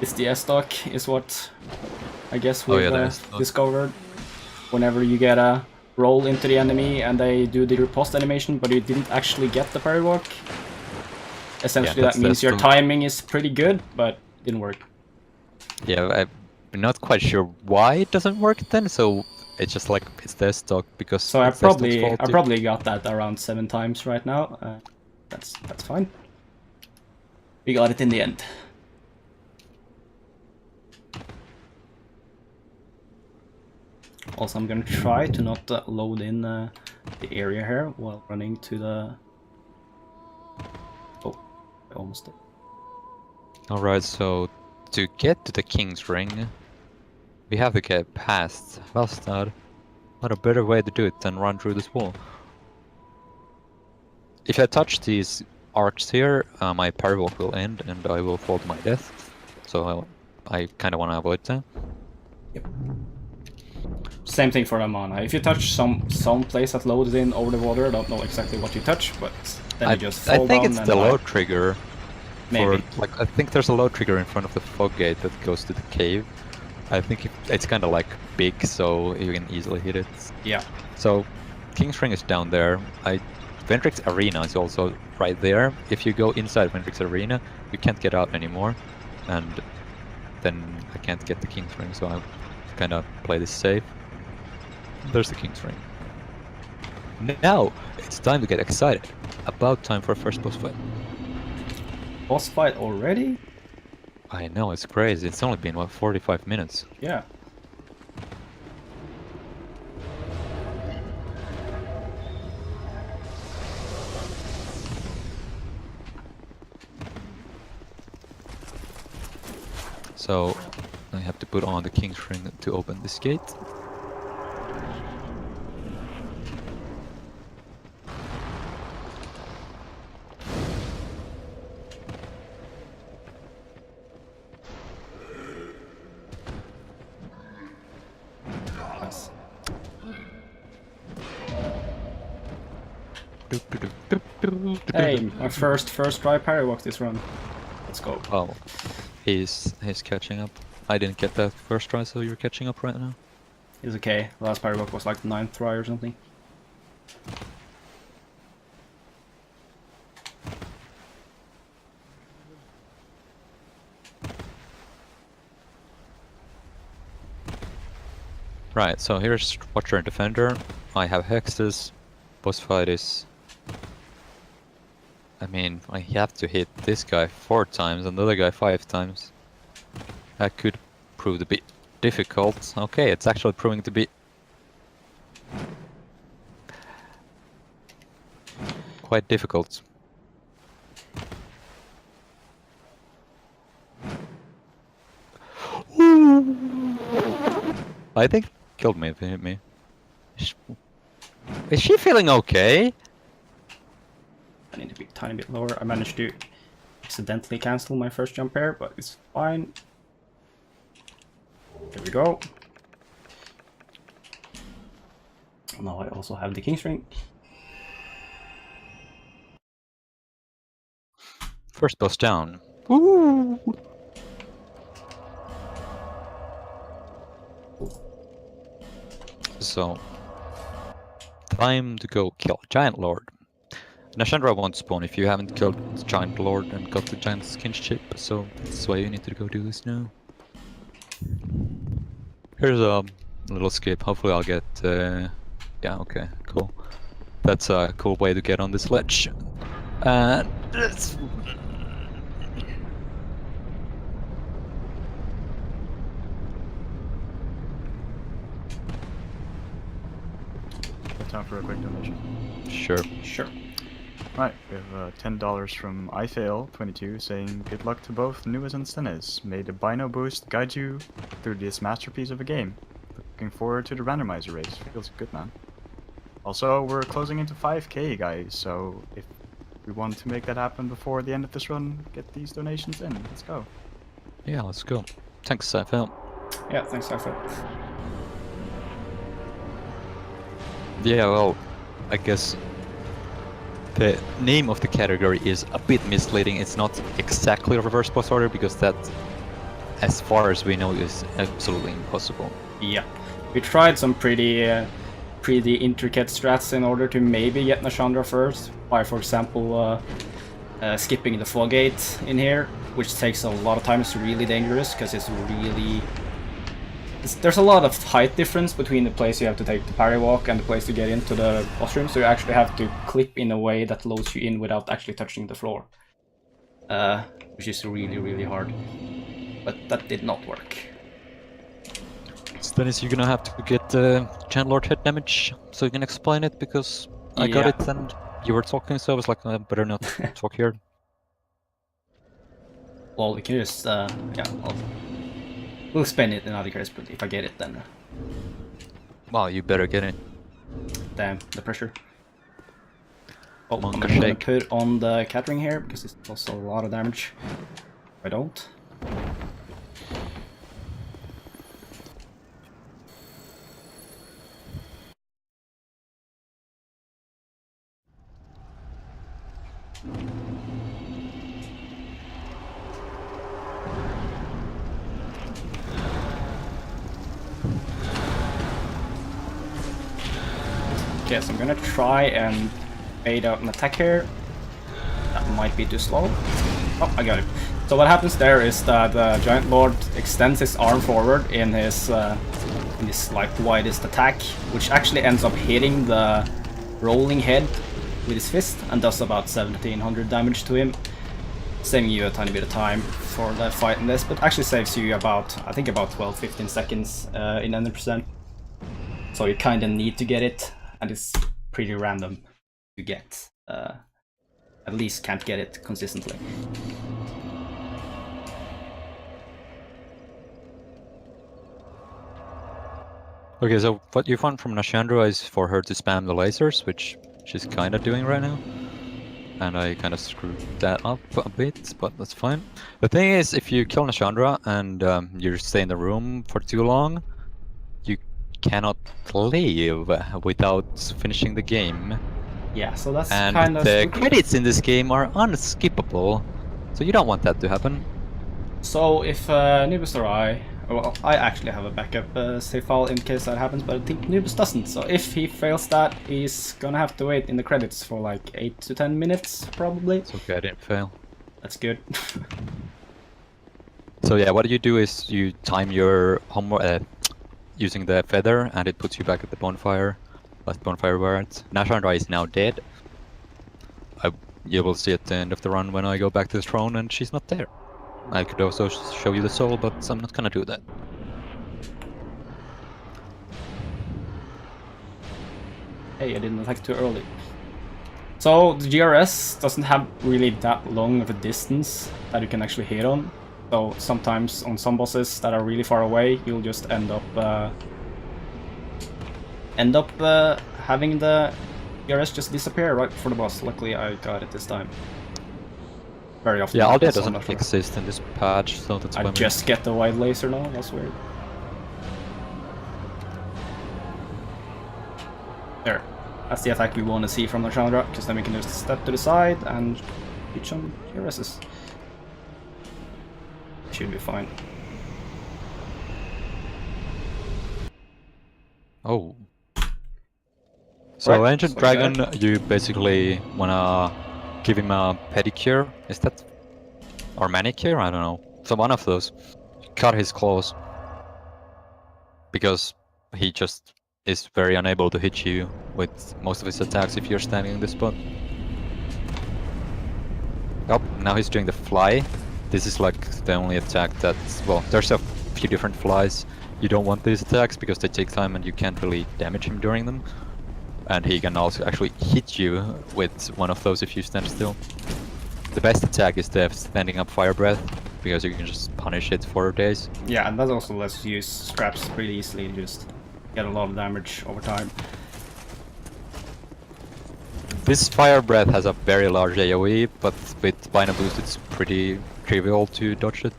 It's the S-stock is what I guess we've the S-stock. discovered. Whenever you get a roll into the enemy and they do the riposte animation, but you didn't actually get the parry walk. Essentially, that's that means the your timing is pretty good, but didn't work. Yeah, I'm not quite sure why it doesn't work then. So it's just like it's their stock because. So I it's their stock's probably fault I too. probably got that around 7 times right now. That's fine. We got it in the end. Also, I'm gonna try to not load in the area here while running to the. Oh, I almost did. Alright, so to get to the King's Ring, we have to get past Valstad. What a better way to do it than run through this wall. if I touch these arcs here, my parry walk will end and I will fall to my death. So I kind of want to avoid that. Same thing for the mana. If you touch some place that loads in over the water, I don't know exactly what you touch, but then you just fall I think down it's and the die. load trigger. Maybe. Like I think there's a load trigger in front of the fog gate that goes to the cave. I think it's kind of like big, so you can easily hit it. Yeah. So King's Ring is down there. Ventrix Arena is also right there. If you go inside Ventrix Arena, you can't get out anymore, and then I can't get the King's Ring, so I kind of play this safe. There's the King's Ring. Now it's time to get excited. About time for a first boss fight. Boss fight already? I know, it's crazy. It's only been, what, 45 minutes? Yeah. So I have to put on the King's Ring to open this gate. Nice. Hey, my first try parry walk this run. Let's go. Oh, he's catching up. I didn't get that first try, so you're catching up right now. It's okay. The last parry walk was like the 9th try or something. Right, so here's Watcher and Defender. I have Hexes. Boss fight is... I mean, I have to hit this guy 4 times and the other guy 5 times. That could prove to be difficult. Okay, it's actually proving to be... quite difficult. I think he killed me if he hit me. Is she feeling okay? I need to be a tiny bit lower. I managed to accidentally cancel my first jump pair, but it's fine. There we go. Now I also have the King's Ring. First boss down. Woo! So, time to go kill Giant Lord. Nashandra won't spawn if you haven't killed the Giant Lord and got the Giant Skin chip, so that's why you need to go do this now. Here's a little skip. Hopefully I'll get... yeah, okay, cool. That's a cool way to get on this ledge. And... Time for a quick donation. Sure. Sure. Right, we have $10 from iFail22 saying, good luck to both Noobest and Stennis. May the Bino Boost guide you through this masterpiece of a game. Looking forward to the randomizer race. Feels good, man. Also, we're closing into 5k, guys, so if we want to make that happen before the end of this run, get these donations in. Let's go. Yeah, let's go. Thanks, Phil. Yeah, thanks, Alfred. Yeah, well, I guess the name of the category is a bit misleading. It's not exactly a reverse boss order because that, as far as we know, is absolutely impossible. Yeah. We tried some pretty intricate strats in order to maybe get Nashandra first, by, for example, skipping the fog gate in here, which takes a lot of time. It's really dangerous because it's really... there's a lot of height difference between the place you have to take the parry walk and the place to get into the boss room, so you actually have to clip in a way that loads you in without actually touching the floor. Which is really, really hard. But that did not work. Stennis, you're gonna have to get Giant Lord head damage so you can explain it, because I got it and you were talking, so I was like, I better not talk here. Well, we can just, yeah, we'll spend it in other case, but if I get it, then... Well, you better get it. Damn, the pressure. Oh, I'm Monka gonna shake. put on the catering here because it's also a lot of damage. If I don't. Okay, so I'm gonna try and bait out an attack here. That might be too slow. Oh, I got it. So what happens there is that the Giant Lord extends his arm forward in his like widest attack, which actually ends up hitting the rolling head with his fist and does about 1700 damage to him, saving you a tiny bit of time for the fight in this, but actually saves you about, I think about 12-15 seconds in 100%. So you kind of need to get it, and it's pretty random to get. At least can't get it consistently. Okay, so what you want from Nashandra is for her to spam the lasers, which she's kind of doing right now. And I kind of screwed that up a bit, but that's fine. The thing is, if you kill Nashandra and you stay in the room for too long, you cannot leave without finishing the game. Yeah, so that's And kind of the stupid. credits in this game are unskippable, so you don't want that to happen. So if Noobest or well, I actually have a backup save file in case that happens, but I think Noobest doesn't. So if he fails that, he's gonna have to wait in the credits for like 8 to 10 minutes, probably. It's okay, I didn't fail. That's good. So yeah, what you do is you time your homework using the feather, and it puts you back at the bonfire. Last bonfire words. Nashandra is now dead. You will see at the end of the run when I go back to the throne and she's not there. I could also show you the soul, but I'm not gonna do that. Hey, I didn't attack too early. So the GRS doesn't have really that long of a distance that you can actually hit on. So sometimes on some bosses that are really far away, you'll just end up having the GRS just disappear right before the boss. Luckily, I got it this time. Very often. Yeah, all that so I'm doesn't not sure. exist in this patch, so that's why I just get the wide laser now. That's weird. There. That's the attack we want to see from the Chandra, because then we can just step to the side and reach some GRSs. Should be fine. Oh. So Right, Ancient so Dragon, you basically wanna give him a pedicure, is that? Or manicure? I don't know. So one of those. Cut his claws. Because he just is very unable to hit you with most of his attacks if you're standing in this spot. Oh, now he's doing the fly. This is like the only attack that's... well, there's a few different flies. You don't want these attacks because they take time and you can't really damage him during them. And he can also actually hit you with one of those if you stand still. The best attack is the standing up fire breath, because you can just punish it for days. Yeah, and that also lets you use scraps pretty easily and just get a lot of damage over time. This fire breath has a very large AoE, but with Bina boost it's pretty trivial to dodge it.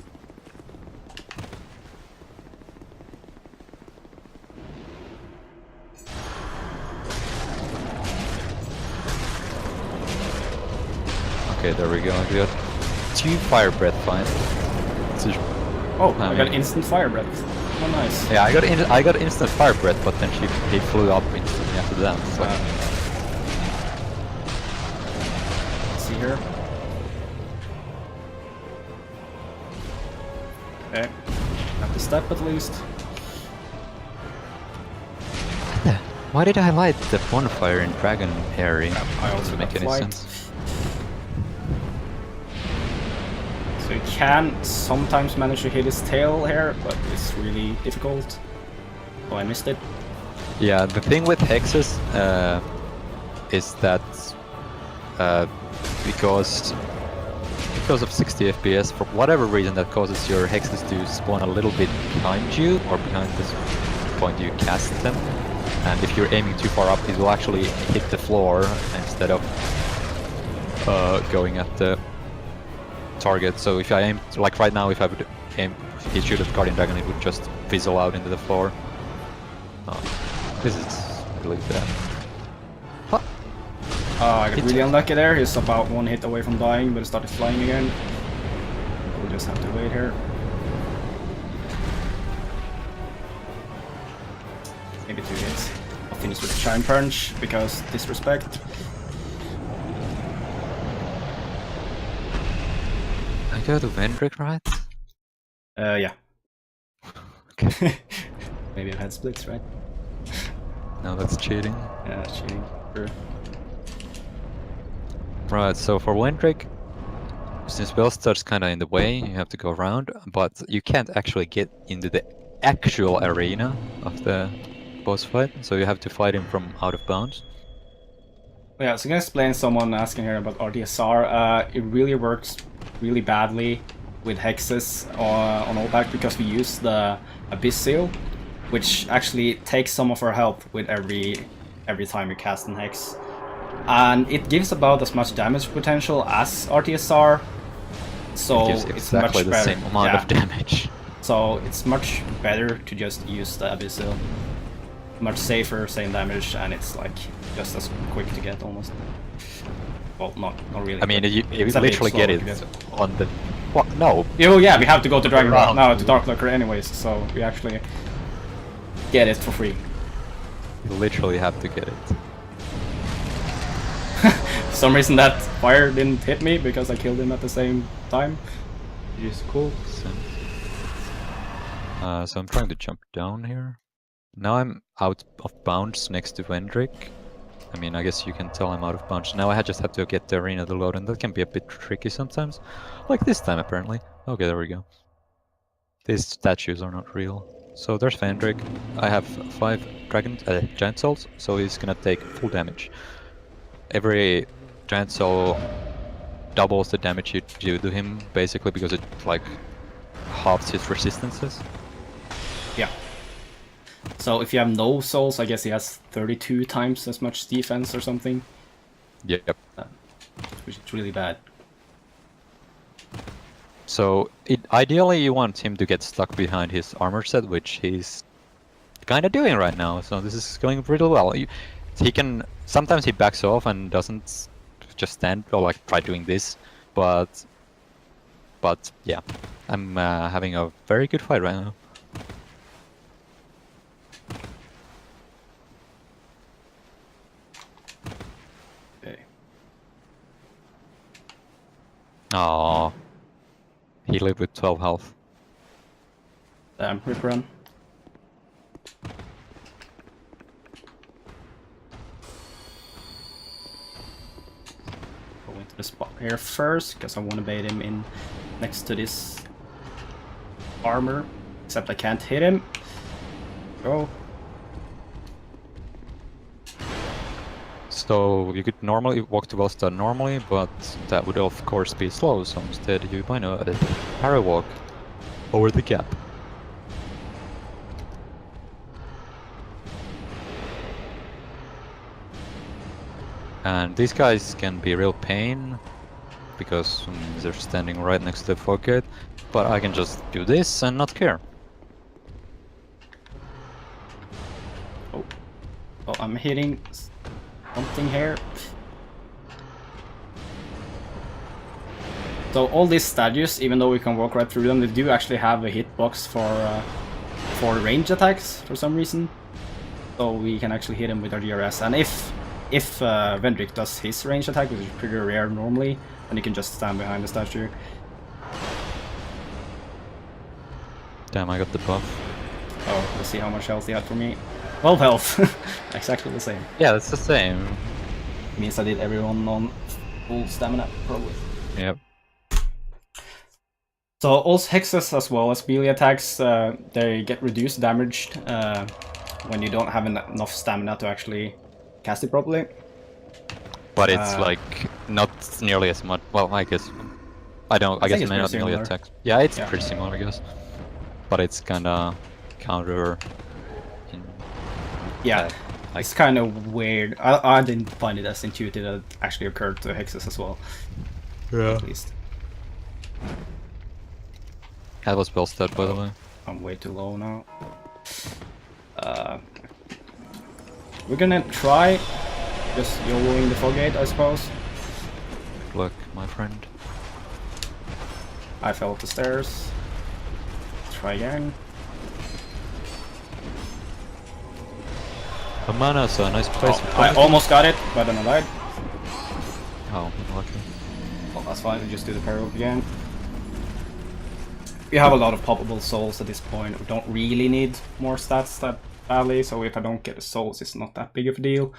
Okay, there we go. I got 2 fire breath fine. Oh, I got instant fire breath. Oh, nice. Yeah, I got instant fire breath, but then he flew up instantly after that. So. Let's see here. Okay, have to step at least. Why did I light the bonfire in Dragon area? I also Doesn't make got any flight. sense. So you can sometimes manage to hit his tail here, but it's really difficult. Oh, I missed it. Yeah, the thing with hexes is that because of 60 FPS, for whatever reason, that causes your hexes to spawn a little bit behind you or behind this point you cast them. And if you're aiming too far up, it will actually hit the floor instead of going at the target. So if I aim, like right now, if I would aim, he shoot at Guardian Dragon, it would just fizzle out into the floor. This is really bad. Huh. I got really unlucky there. He's about 1 hit away from dying, but he started flying again. We'll just have to wait here. Maybe 2 hits. I'll finish with a Shine Punch, because disrespect. I go to Vendrick, right? Yeah. Okay. Maybe I've had splits, right? No, that's cheating. Yeah, that's cheating. Sure. Right, so for Vendrick, since Bellstar's kinda in the way, you have to go around, but you can't actually get into the actual arena of the boss fight, so you have to fight him from out of bounds. Yeah, so I'm gonna explain someone asking here about RTSR. It really works really badly with hexes on Opak because we use the Abyss Seal, which actually takes some of our health with every time you cast an hex. And it gives about as much damage potential as RTSR, so It gives it's exactly much the better. same amount of damage. So it's much better to just use the Abyss Seal. Much safer, same damage, and it's like just as quick to get almost. Well, not really. I mean, you it's a bit literally get slower to it on the... What? No. Oh yeah, we have to go to Dragon Around. no, to Dark Lurker anyways, so we actually get it for free. You literally have to get it. For some reason that fire didn't hit me because I killed him at the same time. Which is cool. So I'm trying to jump down here. Now I'm out of bounds next to Vendrick. I mean, I guess you can tell I'm out of bounds. Now I just have to get the arena to load, and that can be a bit tricky sometimes. Like this time, apparently. Okay, there we go. These statues are not real. So there's Vendrick. I have 5 giant souls, so he's gonna take full damage. Every giant soul doubles the damage you do to him, basically, because it like halves his resistances. Yeah. So if you have no souls, I guess he has 32 times as much defense or something. Yep. Which is really bad. So ideally you want him to get stuck behind his armor set, which he's kind of doing right now. So this is going pretty well. He can sometimes he backs off and doesn't just stand or like try doing this, but yeah, I'm having a very good fight right now. Okay. Aww. He lived with 12 health. Damn, rip run. Go into the spot here first, because I want to bait him in next to this armor. Except I can't hit him. Go. So you could normally walk to Wellstar normally, but that would of course be slow, so instead you might know a parry walk over the gap. And these guys can be real pain, because they're standing right next to the fog gate, but I can just do this and not care. Oh, I'm hitting something here. So all these statues, even though we can walk right through them, they do actually have a hitbox for range attacks for some reason. So we can actually hit him with our DRS, and if Vendrick does his range attack, which is pretty rare normally, then he can just stand behind the statue. Damn, I got the buff. Oh, let's see how much health he had for me. 12 health. Exactly the same. Yeah, that's the same. Means I did everyone on full stamina, probably. Yep. So also hexes as well as melee attacks, they get reduced damage when you don't have enough stamina to actually cast it properly. But it's like not nearly as much. Well, I guess I guess it may not nearly attacks. Yeah, it's pretty similar, I guess. But it's kinda counter. Yeah, It's kind of weird. I didn't find it as intuitive that it actually occurred to hexes as well. Yeah. At least. That was well said, by the way. I'm way too low now. We're gonna try just YOLOing the fog gate, I suppose. Good luck, my friend. I fell up the stairs. Try again. Amana's a nice place. Oh, I almost got it, but then I died. Oh, lucky. Well, that's fine. We just do the parallel again. We have a lot of poppable souls at this point. We don't really need more stats that badly, so if I don't get the souls, it's not that big of a deal.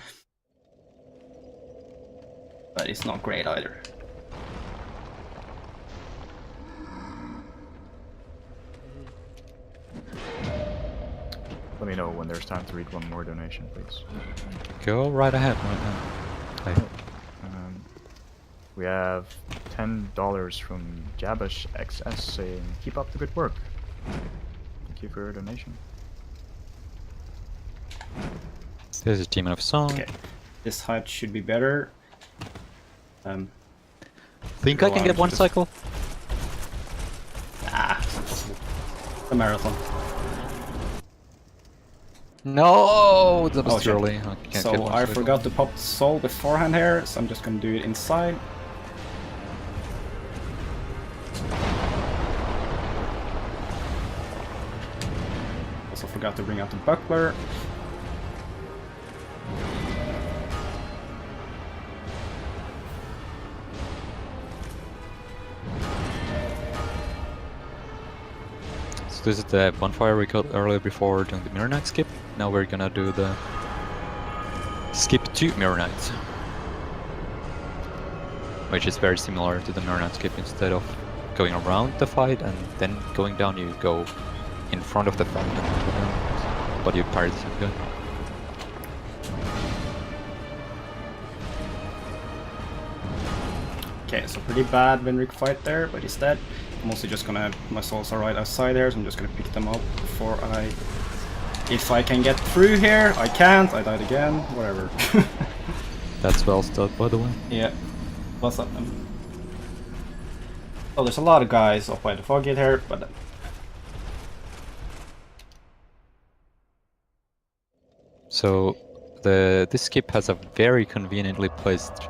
But it's not great either. Let me know when there's time to read one more donation, please. Go right ahead, right now. Hey. We have $10 from Jabash XS saying, "Keep up the good work." Thank you for your donation. This is Demon of Song. Okay, this height should be better. Think I can get one just- cycle? Ah, it's impossible. The marathon. No, that was Oh, too shit. early. I can't get So one I cycle. forgot to pop the soul beforehand here, so I'm just gonna do it inside. Also forgot to bring out the buckler. So this is the bonfire we got earlier before doing the Mirror Knight skip. Now we're gonna do the skip to Mirror Knight, which is very similar to the Mirror Knight skip. Instead of going around the fight and then going down, you go in front of the fight and then go down. But you parry the same guy. Okay, so pretty bad Venric fight there, but he's dead. I'm also just gonna, my souls are right outside there, so I'm just gonna pick them up before I, if I can get through here. I can't, I died again, whatever. That's well stuck, by the way. Yeah, what's up then? Oh, there's a lot of guys up by the fog gate here, but So this skip has a very conveniently placed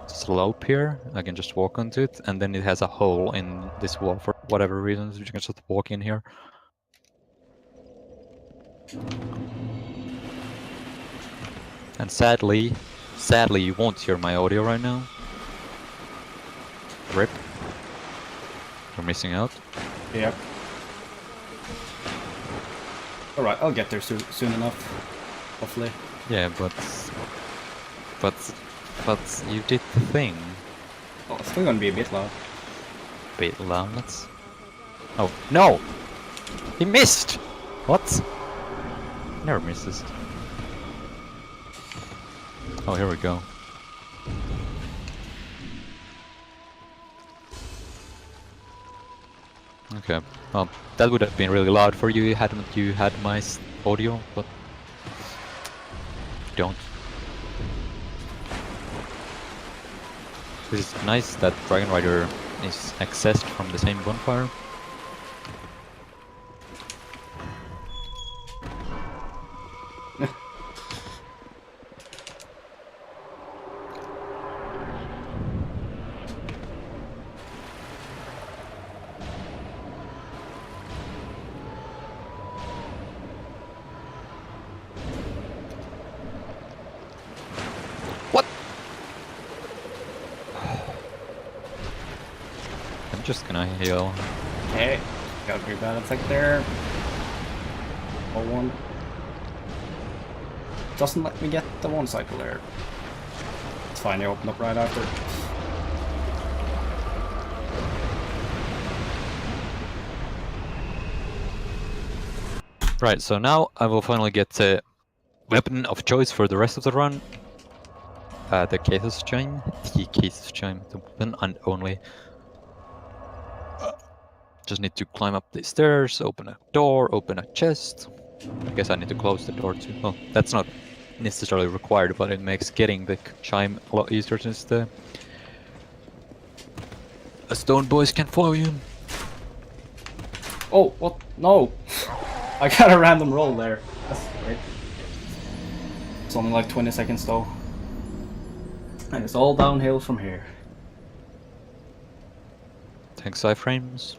slope here. I can just walk onto it, and then it has a hole in this wall for whatever reasons. You can just walk in here. And sadly, you won't hear my audio right now. RIP. You're missing out. yep. Alright, I'll get there soon enough, hopefully. Yeah, but you did the thing. Oh, it's still gonna be a bit loud. Bit loud. Oh no! He missed. What? Never misses. Oh, here we go. Okay. Well, that would have been really loud for you hadn't you had my audio, but you don't. This is nice that Dragon Rider is accessed from the same bonfire. What? I'm just gonna heal. Okay, got a pretty bad effect there. Oh, one. Doesn't let me get the one cycle there. It's fine, they open up right after. Right, so now I will finally get the weapon of choice for the rest of the run. The Casus Chime. The Casus Chime, the weapon and only. Just need to climb up the stairs, open a door, open a chest. I guess I need to close the door too. Oh, that's not necessarily required, but it makes getting the chime a lot easier since the stone boys can follow you. Oh, what? No! I got a random roll there. That's great. It's only like 20 seconds though. And it's all downhill from here. Thanks, iframes.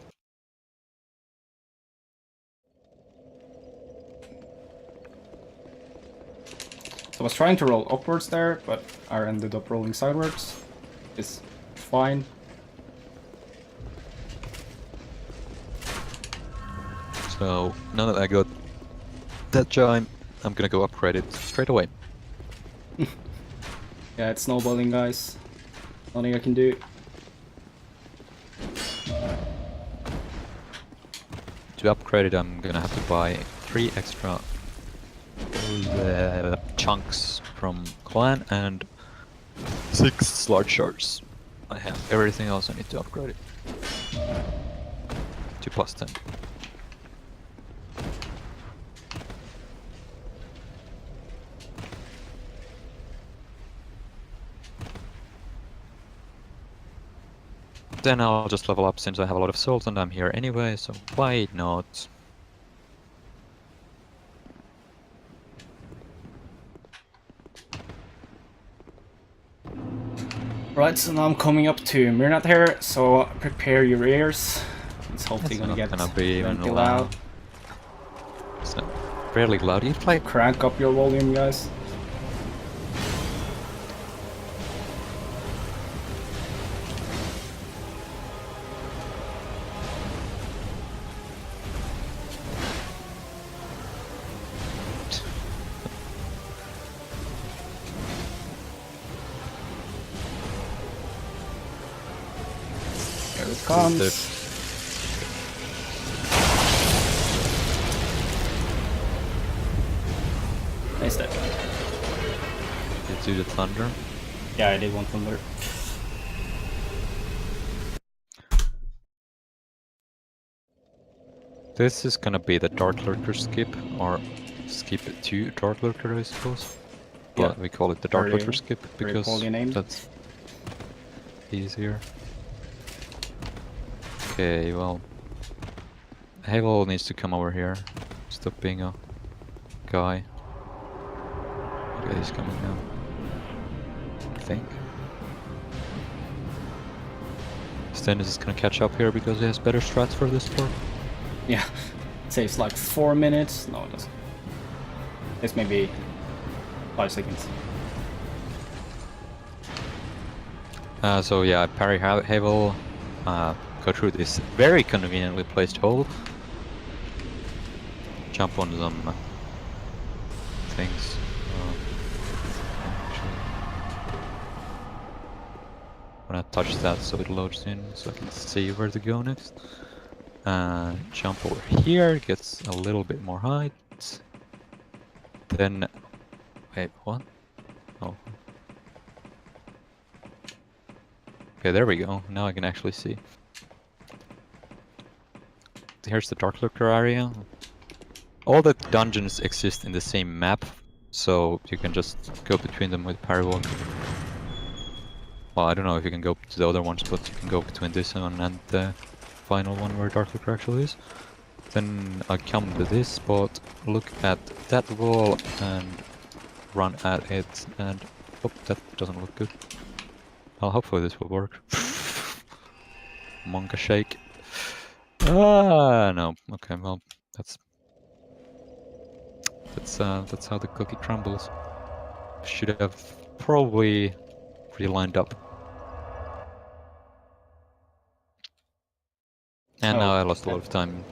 So I was trying to roll upwards there, but I ended up rolling sidewards. It's fine. So now that I got that chime, I'm gonna go upgrade it straight away. Yeah, it's snowballing, guys. Nothing I can do. To upgrade it, I'm gonna have to buy 3 extra chunks from clan and 6 large shards. I have everything else I need to upgrade it to +10. Then I'll just level up since I have a lot of souls and I'm here anyway, so why not? Right, so now I'm coming up to Mirnat here, so prepare your ears. It's hopefully It's gonna not get gonna be even plenty loud. It's not fairly loud. You play Crank up your volume, guys. Here it comes. Nice step. you do the thunder. Yeah, I did one thunder. This is gonna be the Dark Lurker skip, or skip to Dark Lurker, I suppose. Yeah. But we call it the Dark Very- Lurker skip very because poorly named. that's easier. Okay, well, Havel needs to come over here. Stop being a guy. Okay, he's coming now. I think. Stennis is gonna catch up here because he has better strats for this part. Yeah. Saves like 4 minutes. No, it doesn't. It's maybe 5 seconds. So yeah, parry Havel, go through this very conveniently placed hole, jump on some things. I'm gonna touch that so it loads in, so I can see where to go next. Jump over here, gets a little bit more height. Then, wait, what? Oh. Okay, there we go. Now I can actually see. Here's the Dark Lurker area. All the dungeons exist in the same map, so you can just go between them with parry walk. Well, I don't know if you can go to the other ones, but you can go between this one and the final one where Dark Lurker actually is. Then I come to this spot, look at that wall, and run at it, and oh, that doesn't look good. Well, hopefully this will work. Monka shake. Ah, no. Okay, well, that's how the cookie crumbles. Should have probably relined up. And now I lost a lot of time.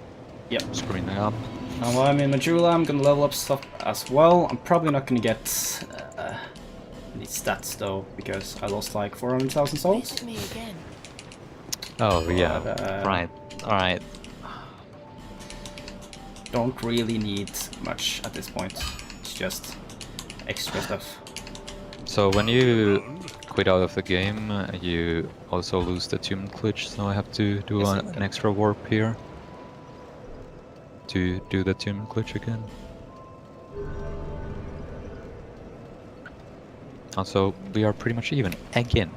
Yep. Screwing that up. Now while I'm in Majula, I'm gonna level up stuff as well. I'm probably not gonna get any stats though, because I lost like 400,000 souls. Face me again. Oh yeah, But, right. Alright. Don't really need much at this point. It's just extra stuff. So when you quit out of the game, you also lose the attunement glitch, so I have to do an extra warp here to do the attunement glitch again. So we are pretty much even again.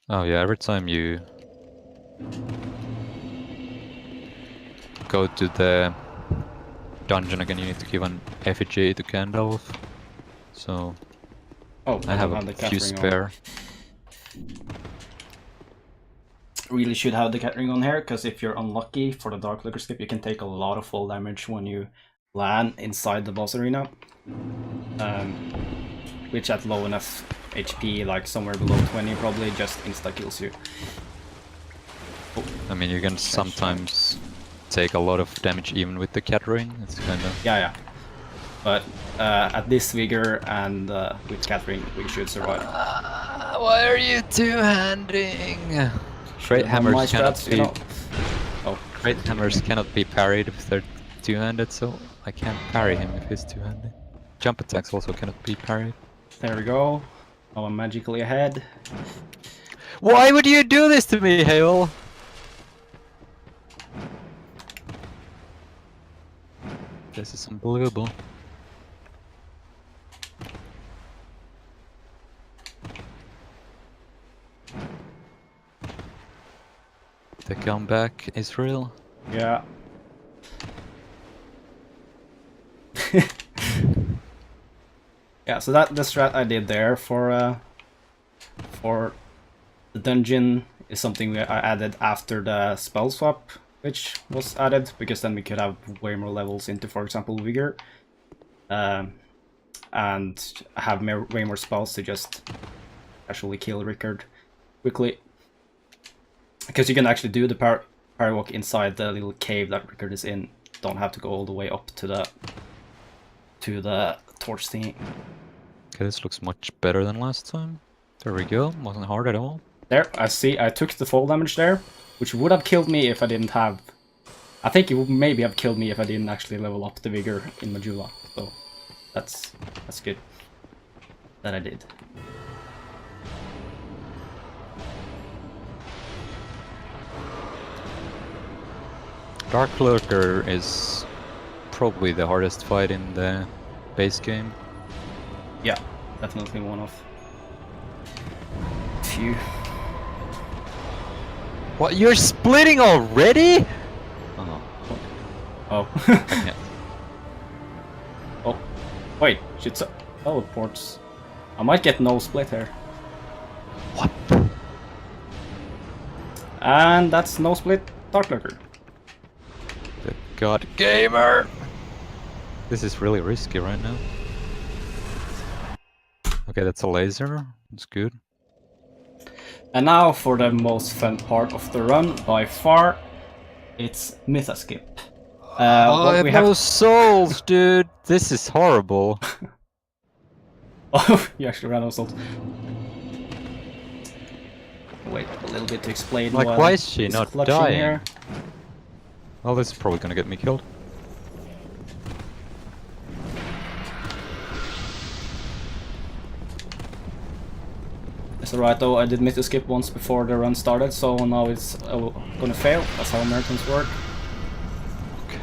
Oh yeah, every time you go to the dungeon again, you need to give an effigy to Gandalf. So Oh, I have don't a the few catering spare. Really should have the catering on here, because if you're unlucky for the Dark Looker skip, you can take a lot of fall damage when you land inside the boss arena. Which at low enough HP, like somewhere below 20, probably just insta-kills you. Oh. I mean, you can sometimes take a lot of damage even with the catering. It's kind of... Yeah. But at this vigor and with catering, we should survive. Why are you two-handing? Great hammers cannot be... Oh. Great hammers cannot be parried if they're two-handed, so I can't parry him if he's two-handed. Jump attacks also cannot be parried. There we go. Now I'm magically ahead. Why would you do this to me, Hale? This is unbelievable. The comeback is real. Yeah. Yeah, so the strat I did there for the dungeon is something I added after the spell swap, which was added, because then we could have way more levels into, for example, Vigor, and have way more spells to just actually kill Rickard quickly. Because you can actually do the parry walk inside the little cave that Rickard is in. Don't have to go all the way up to the torch thingy. Okay, this looks much better than last time. There we go. Wasn't hard at all. There, I see. I took the fall damage there, which would have killed me if I didn't have... I think it would maybe have killed me if I didn't actually level up the Vigor in Majula. So that's good that I did. Dark Lurker is probably the hardest fight in the base game. Yeah, definitely one of few. What, you're splitting already? Oh. Oh. I can't. Oh. Wait, shit, teleports. I might get no split here. What? And that's no split Dark Lurker. The God Gamer! This is really risky right now. Okay, that's a laser. That's good. And now for the most fun part of the run, by far, it's Mytha skip. I have no souls, dude! This is horrible. Oh, you actually ran out of souls. Wait a little bit to explain. Like, why is she not dying? Here. Well, this is probably gonna get me killed. It's alright though, I did miss a skip once before the run started, so now it's gonna fail. That's how Americans work. Okay.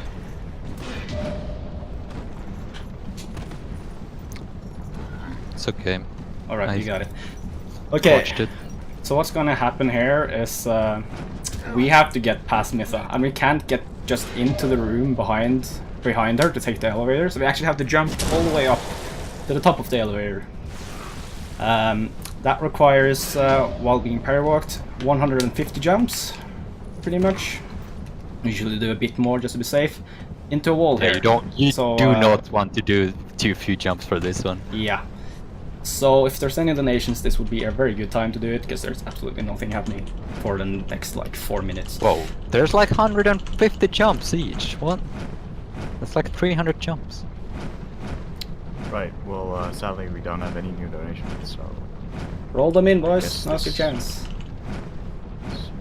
It's okay. Alright, you got it. Okay, Watched it. so what's gonna happen here is we have to get past Mytha, and we can't get just into the room behind her to take the elevator, so we actually have to jump all the way up to the top of the elevator. That requires, while being parry-walked, 150 jumps, pretty much. Usually do a bit more just to be safe. Into a wall here. You do not want to do too few jumps for this one. Yeah. So if there's any donations, this would be a very good time to do it, because there's absolutely nothing happening for the next, like, 4 minutes. Whoa, there's like 150 jumps each. What? That's like 300 jumps. Right, well, sadly we don't have any new donations, so... Roll them in, boys. Yes, Now's your chance.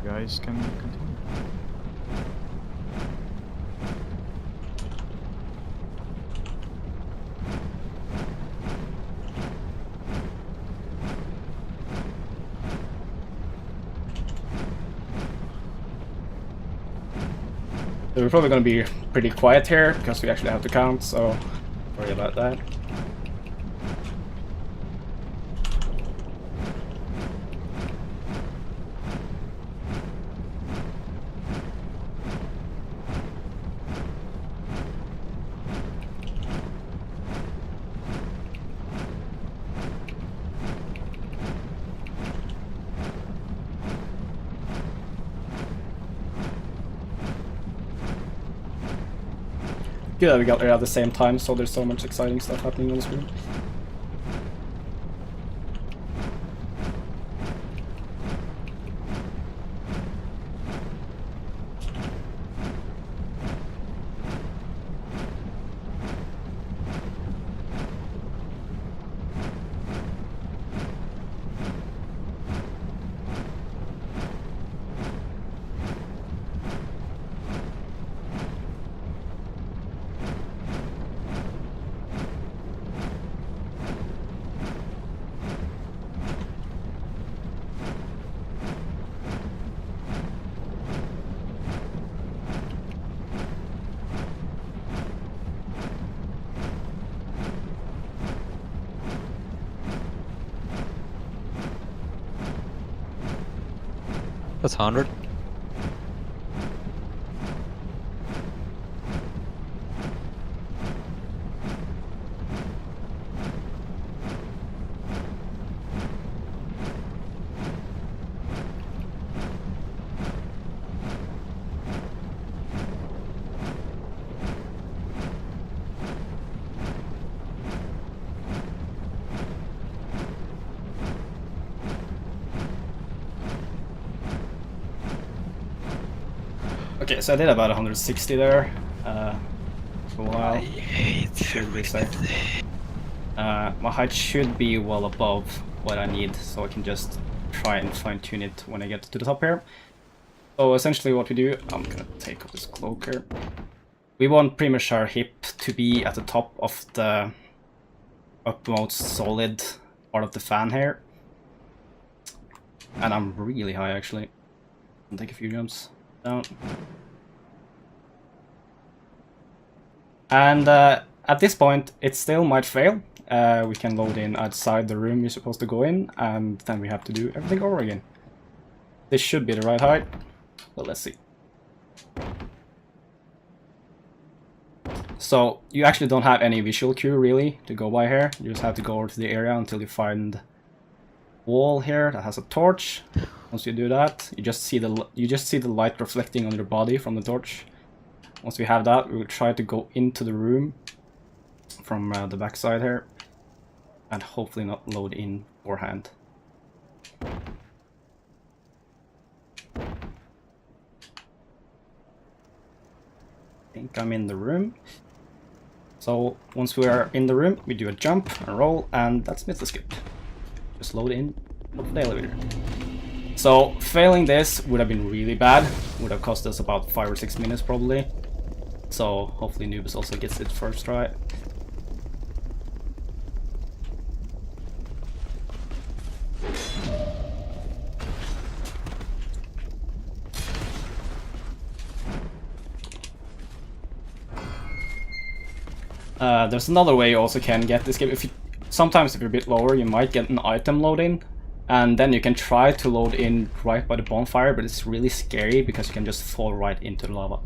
You guys can continue. So we're probably gonna be pretty quiet here because we actually have to count, so worry about that. Good that we got there at the same time, so there's so much exciting stuff happening on the screen. That's 100. Okay, so I did about 160 there for a while. Should be safe. My height should be well above what I need, so I can just try and fine-tune it when I get to the top here. So essentially what we do, I'm gonna take off this cloak here. We want pretty much our hip to be at the top of the upmost solid part of the fan here. And I'm really high actually. I'll take a few jumps down. And at this point, it still might fail. We can load in outside the room you're supposed to go in, and then we have to do everything over again. This should be the right height, but let's see. So you actually don't have any visual cue really to go by here. You just have to go over to the area until you find a wall here that has a torch. Once you do that, you just see the light reflecting on your body from the torch. Once we have that, we will try to go into the room from the back side here, and hopefully not load in beforehand. I think I'm in the room. So once we are in the room, we do a jump, a roll, and that's myth skip. Just load in of the elevator. So failing this would have been really bad. Would have cost us about 5 or 6 minutes probably. So hopefully Noobest also gets it first try. There's another way you also can get this game. Sometimes if you're a bit lower, you might get an item load in, and then you can try to load in right by the bonfire, but it's really scary because you can just fall right into the lava.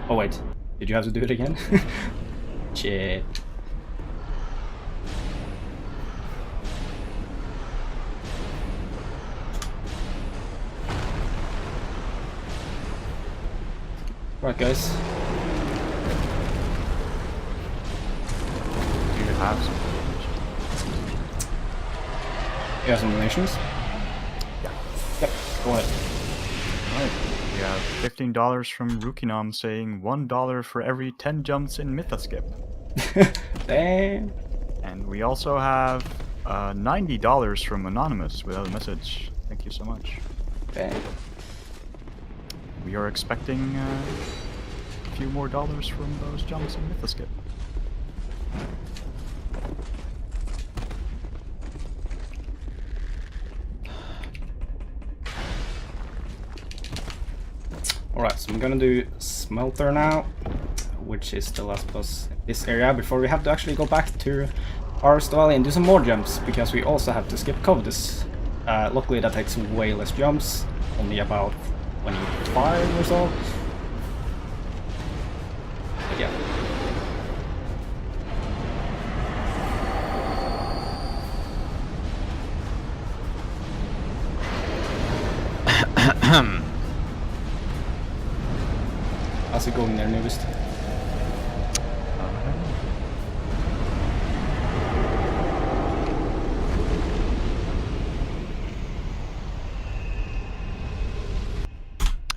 Oh wait, did you have to do it again? Shit. Right, guys. Do you have some donations? You have some donations? Yeah. Yep, go ahead. Alright. We have $15 from Rukinom saying $1 for every 10 jumps in Mythoskip. Damn. And we also have $90 from Anonymous without a message. Thank you so much. Damn. We are expecting a few more dollars from those jumps in Mythoskip. I'm gonna do Smelter now, which is the last boss in this area, before we have to actually go back to Harvest Valley and do some more jumps, because we also have to skip Covetous. Luckily that takes way less jumps, only about 25 or so. But yeah. How's it going there, Noobest?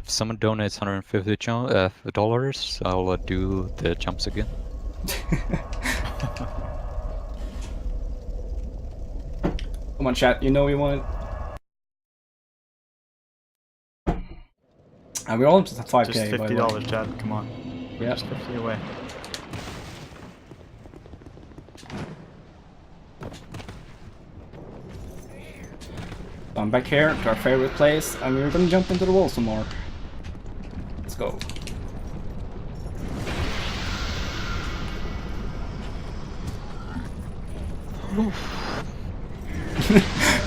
If someone donates $150, I'll do the jumps again. Come on, chat, you know we want it. And we're almost at 5k. Just $50, Chad. Come on. We're Yeah. just 50 away. So I'm back here to our favorite place, and we're gonna jump into the wall some more. Let's go.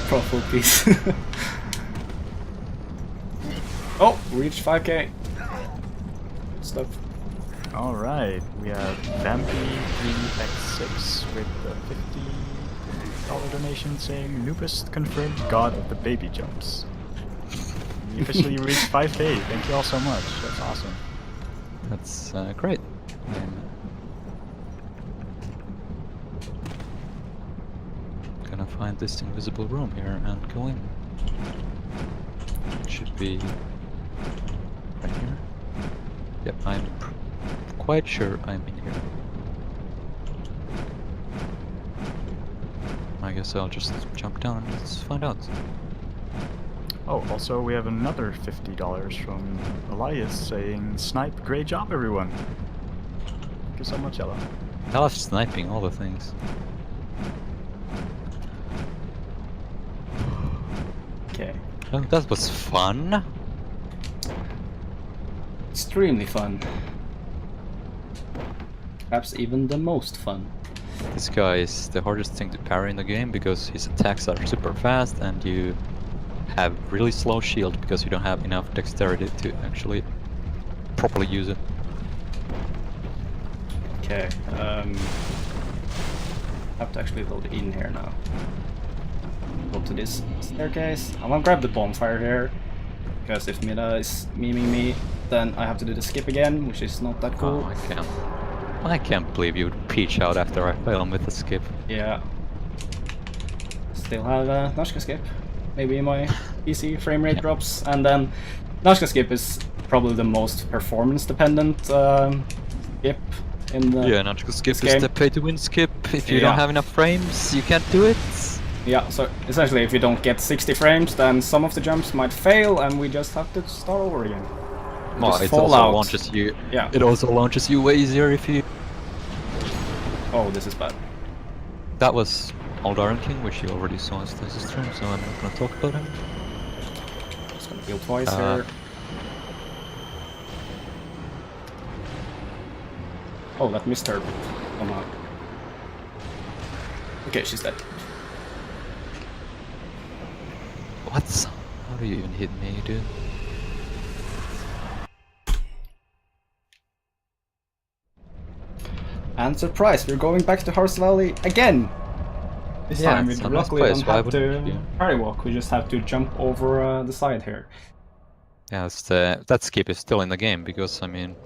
Profile piece. Oh, we reached 5k. Good stuff. Alright, we have Vampy3x6 with a $50 donation saying Noobest confirmed god of the baby jumps. We officially reached 5k. Thank you all so much. That's awesome. That's great. Gonna find this invisible room here and go in. Should be right here. Yep, I'm quite sure I'm in here. I guess I'll just jump down and let's find out. Oh, also we have another $50 from Elias saying, "Snipe, great job everyone." Thank you so much, Ella. I love sniping all the things. Okay. Oh, that was fun. Extremely fun. Perhaps even the most fun. This guy is the hardest thing to parry in the game because his attacks are super fast and you have really slow shield because you don't have enough dexterity to actually properly use it. Okay, have to actually load in here now. Go to this staircase. I'm gonna grab the bonfire here, because if Mida is memeing me, then I have to do the skip again, which is not that cool. Oh, I can't believe you would peach out after I failed with the skip. Yeah. Still have Nashka skip. Maybe my PC frame rate drops, and then Nashka skip is probably the most performance dependent skip in the Yeah, Nautical skip is game. the pay to win skip. If you Yeah. don't have enough frames, you can't do it. Yeah, so essentially if you don't get 60 frames, then some of the jumps might fail and we just have to start over again. Well, Just it fall also out. launches you. Yeah. It also launches you way easier if you. Oh, this is bad. That was Old Iron King, which you already saw in Stennis' stream, so I'm not gonna talk about him. Just gonna heal twice Uh, here. Oh, that missed her. Oh no. Okay, she's dead. What? How do you even hit me, dude? And surprise, we're going back to Harvest Valley again! This Yeah, time we it's a nice luckily place, don't why have wouldn't to you? parry walk, we just have to jump over the side here. Yeah, it's that skip is still in the game because I mean,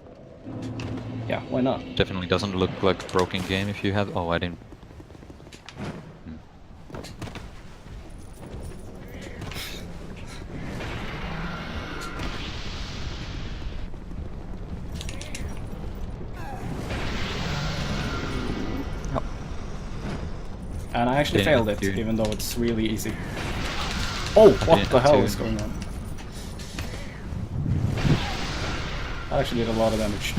Yeah, why not? definitely doesn't look like a broken game if you have. Oh, I didn't. And I actually Didn't failed it, do- even though it's really easy. Oh, what didn't the hell do- is going on? That actually did a lot of damage.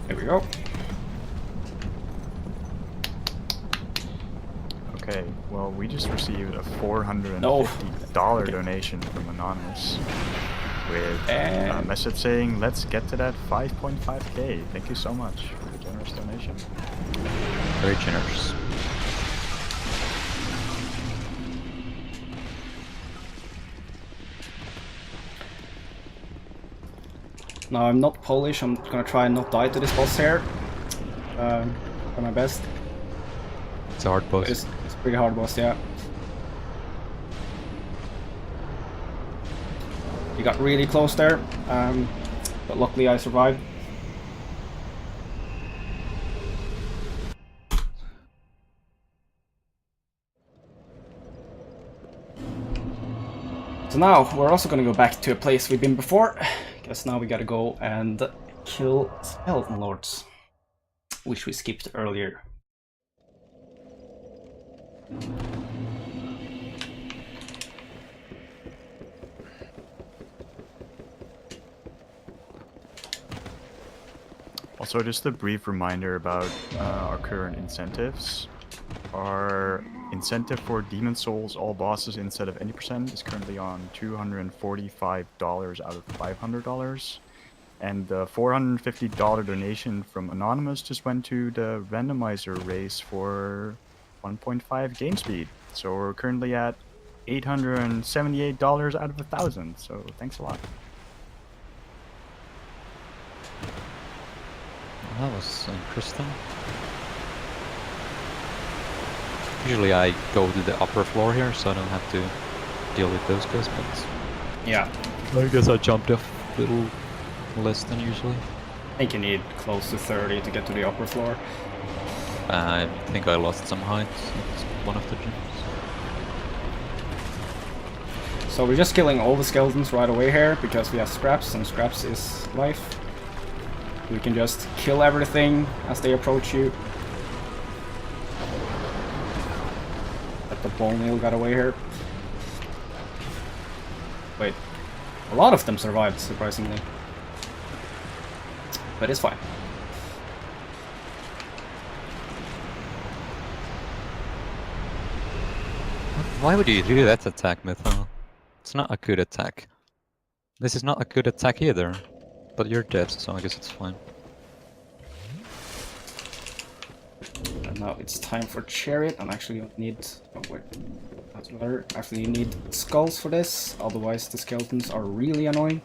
There we go. Okay, well, we just received a $450 Okay. donation from Anonymous with a And message saying, let's get to that 5.5k. Thank you so much for the generous donation. Very generous. now I'm not Polish. I'm gonna try and not die to this boss here. Try my best. It's a hard boss. It's a pretty hard boss, yeah. You got really close there, but luckily I survived. So now we're also gonna go back to a place we've been before. Guess now we gotta go and kill skeleton lords, which we skipped earlier. Also, just a brief reminder about our current incentives. Our incentive for Demon Souls all bosses instead of any percent is currently on $245 out of $500. And the $450 donation from Anonymous just went to the randomizer race for 1.5 game speed. So we're currently at $878 out of 1,000. So thanks a lot. That was interesting. Usually I go to the upper floor here, so I don't have to deal with those guys, but Yeah, I guess I jumped off a little less than usually. I think you need close to 30 to get to the upper floor. I think I lost some height at one of the gyms. So we're just killing all the skeletons right away here, because we have scraps, and scraps is life. You can just kill everything as they approach you. But the bone meal got away here. Wait, a lot of them survived, surprisingly. But it's fine. Why would you do that attack, Mytho? It's not a good attack. This is not a good attack either. But you're dead, so I guess it's fine. And now it's time for chariot. I'm actually gonna need... Oh wait, that's better. Actually, you need skulls for this, otherwise the skeletons are really annoying.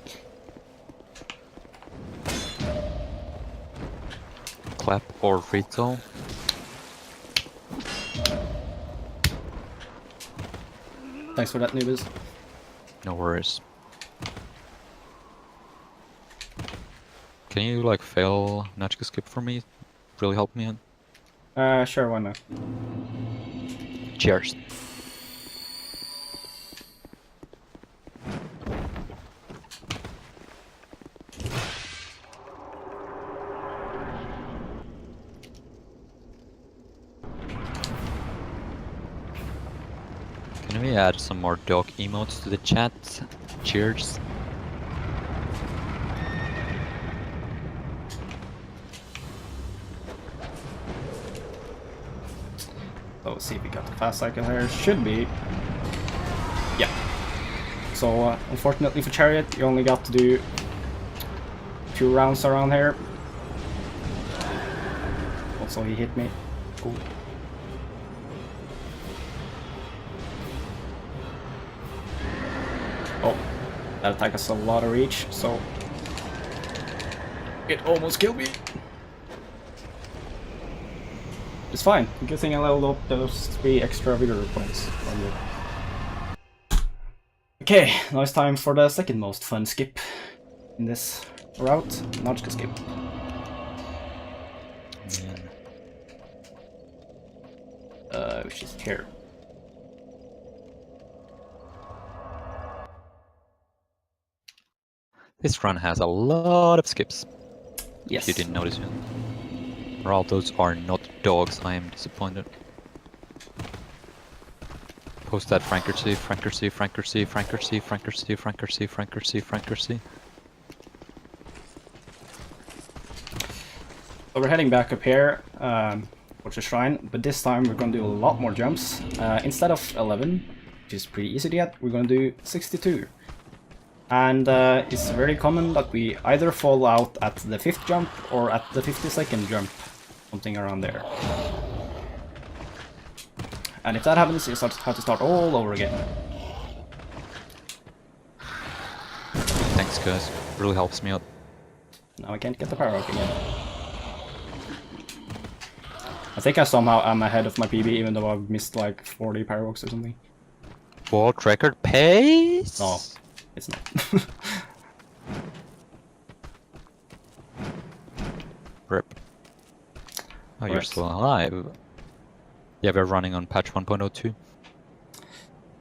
Clap or Rito. Thanks for that, Noobest. No worries. Can you like fail Nachka skip for me? Really help me out? Sure, why not? Cheers. Can we add some more dog emotes to the chat? Cheers. So let's see if we got the fast cycle here. Should be. Yeah. So unfortunately for chariot, you only got to do 2 rounds around here. Also, he hit me. Cool. Oh, that attack has a lot of reach, so it almost killed me. It's fine. Good thing I leveled up those 3 extra vigor points. Okay, now it's time for the second most fun skip in this route. Nautical skip. Which is here. This run has a lot of skips. Yes. If you didn't notice yet. All those are not dogs, I am disappointed. Post that Frankercy, Frankercy, Frankercy, Frankercy, Frankercy, Frankercy, Frankercy, Frankercy. So we're heading back up here. towards the shrine, but this time we're gonna do a lot more jumps. Instead of 11, which is pretty easy to get, we're gonna do 62. And it's very common that we either fall out at the 5th jump or at the 52nd jump, something around there. And if that happens, you have to start all over again. Thanks, guys. Really helps me out. Now I can't get the power up again. I think I somehow am ahead of my PB, even though I've missed like 40 power walks or something. World record pace? No, it's not. Rip. Oh, you're Right. still alive. Yeah, we're running on patch 1.02.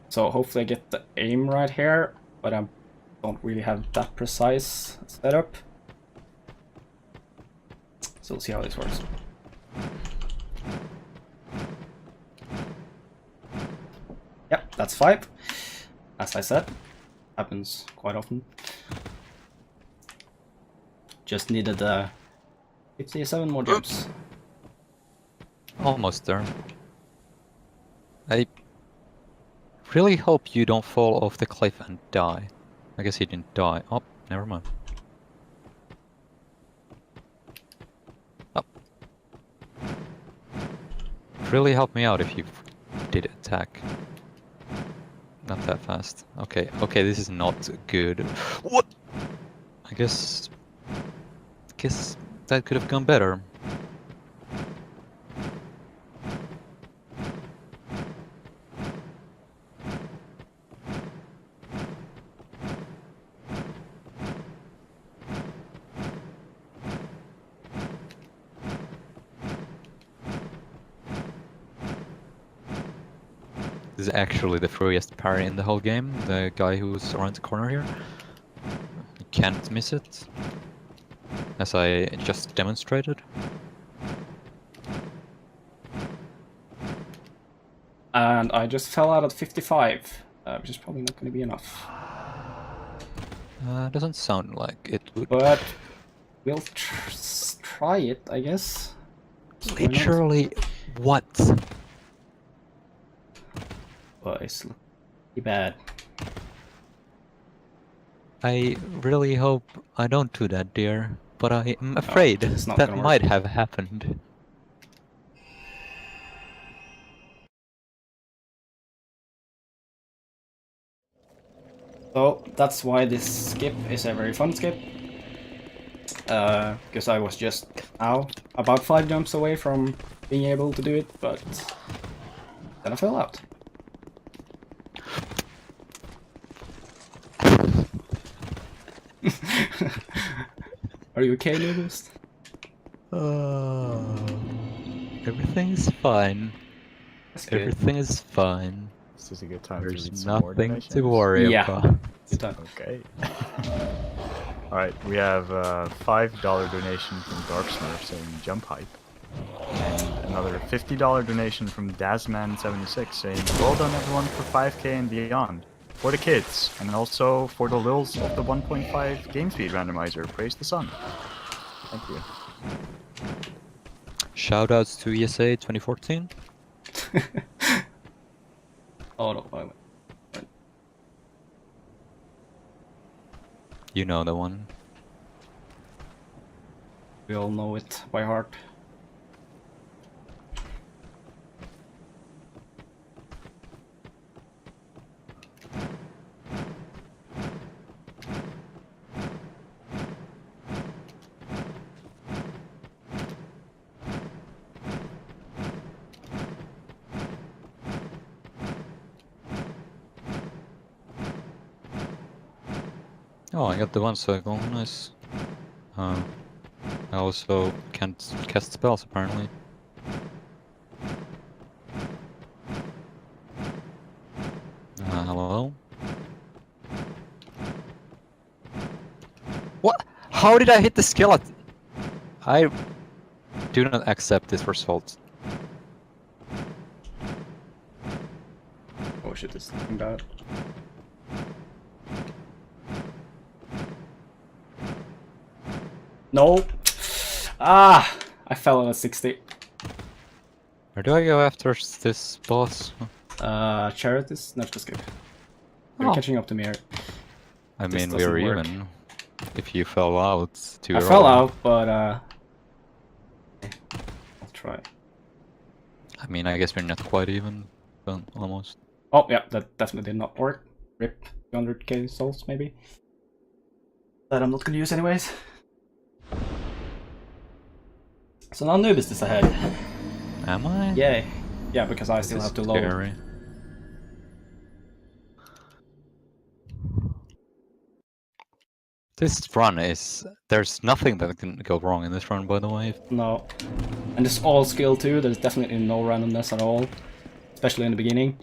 So hopefully I get the aim right here, but I don't really have that precise setup. So we'll see how this works. Yep, that's 5. As I said, happens quite often. Just needed 57 more jumps. Almost there. I really hope you don't fall off the cliff and die. I guess he didn't die. Oh, never mind. Oh. Really help me out if you did attack. Not that fast. Okay, okay, this is not good. What? I guess that could have gone better. This is actually the freest parry in the whole game. The guy who's around the corner here. You can't miss it. As I just demonstrated. And I just fell out at 55, which is probably not going to be enough. Doesn't sound like it would. But we'll try it, I guess. Why not? Literally, what? But it's pretty bad. I really hope I don't do that, dear. But I am afraid it's not that gonna work. might have happened. So that's why this skip is a very fun skip. Because I was just about 5 jumps away from being able to do it, but then I fell out. Are you okay, Noobest? Everything's fine. That's good. Everything is fine. This is a good time to read There's some more nothing donations. to worry Yeah. about. Good time. Okay. Alright, we have a $5 donation from Darksmurf saying jump hype. And another $50 donation from Dazman76 saying well done everyone for 5k and beyond. For the kids, and also for the lils of the 1.5 game speed randomizer. Praise the sun. Thank you. Shoutouts to ESA 2014. Oh no, wait. You know the one. We all know it by heart. Oh, I got the one circle. Nice. I also can't cast spells apparently. Hello? What? How did I hit the skeleton? I do not accept this result. Oh shit, this is looking bad. No! Ah! I fell at a 60. Where do I go after this boss? Chariot is... No, just skip. You're Oh. catching up to me here. I This mean, we're doesn't work. even. If you fell out too I early. fell out, but I'll try. I mean, I guess we're not quite even, but almost. Oh, yeah, that definitely did not work. RIP 200k souls, maybe. That I'm not gonna use anyways. So now Noobest is ahead. Am I? Yay. Yeah, because I This still is have to load. scary. This run is... There's nothing that can go wrong in this run, by the way. No. And it's all skill too, there's definitely no randomness at all. Especially in the beginning.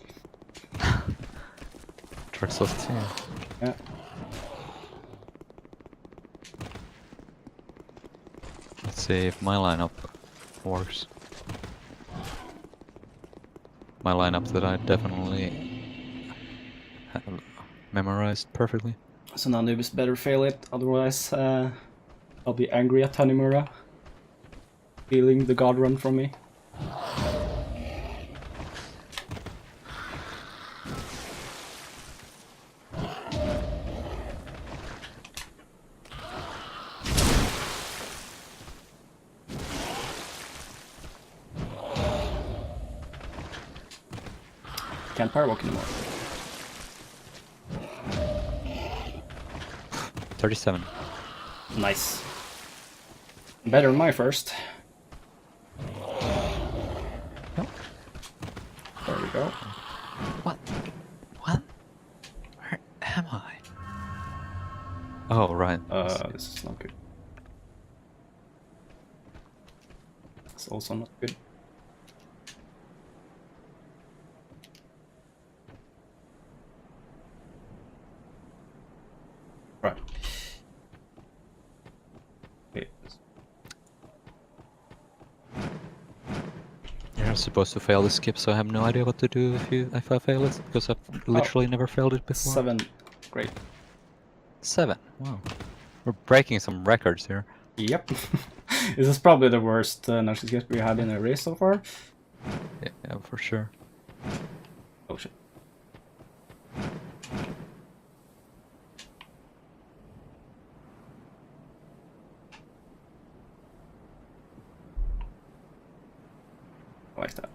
Dark Souls 2. Yeah. Let's see if my lineup works. My lineup that I definitely have memorized perfectly. So now Noobest better fail it, otherwise I'll be angry at Tanimura. Feeling the god run from me. Can't power walk anymore. 37. Nice. Better than my first. Nope. There we go. What? What? Where am I? Oh, right. This is not good. It's also not good. Right. Okay. You're not supposed to fail the skip, so I have no idea what to do if I fail it, because I've literally never failed it before. 7. Great. 7. Wow. We're breaking some records here. Yep. This is probably the worst National skip we had in a race so far. Yeah, for sure. Oh shit. Like that.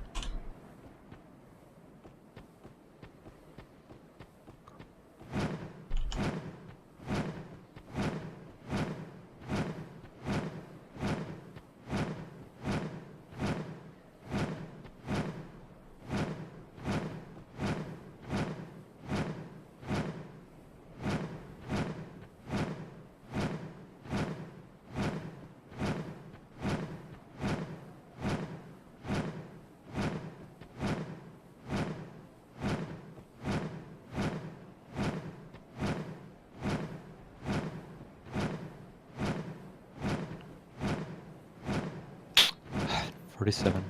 $47.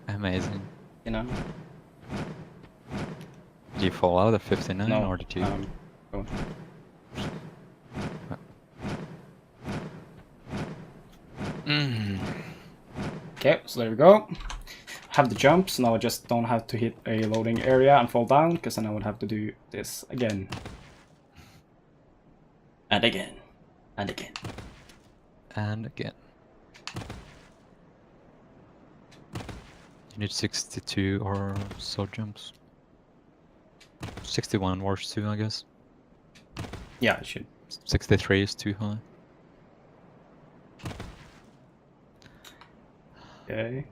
Amazing. You know? Did you fall out at 59 No. or did you? Go. Okay, so there we go. Have the jumps, now I just don't have to hit a loading area and fall down, because then I would have to do this again. And again. And again. And again. You need 62 or so jumps. 61 works too, I guess. Yeah, it should. 63 is too high. Okay.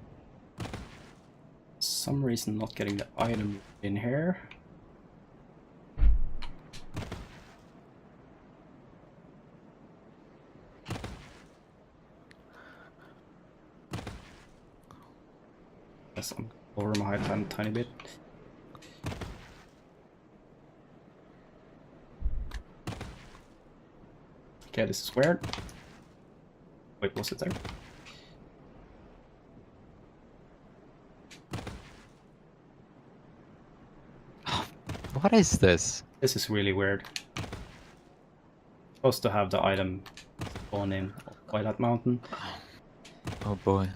Some reason not getting the item in here. Guess I'm over my height a tiny bit. Okay, this is weird. Wait, was it there? What is this? This is really weird. Supposed to have the item spawn in by that mountain. Oh boy.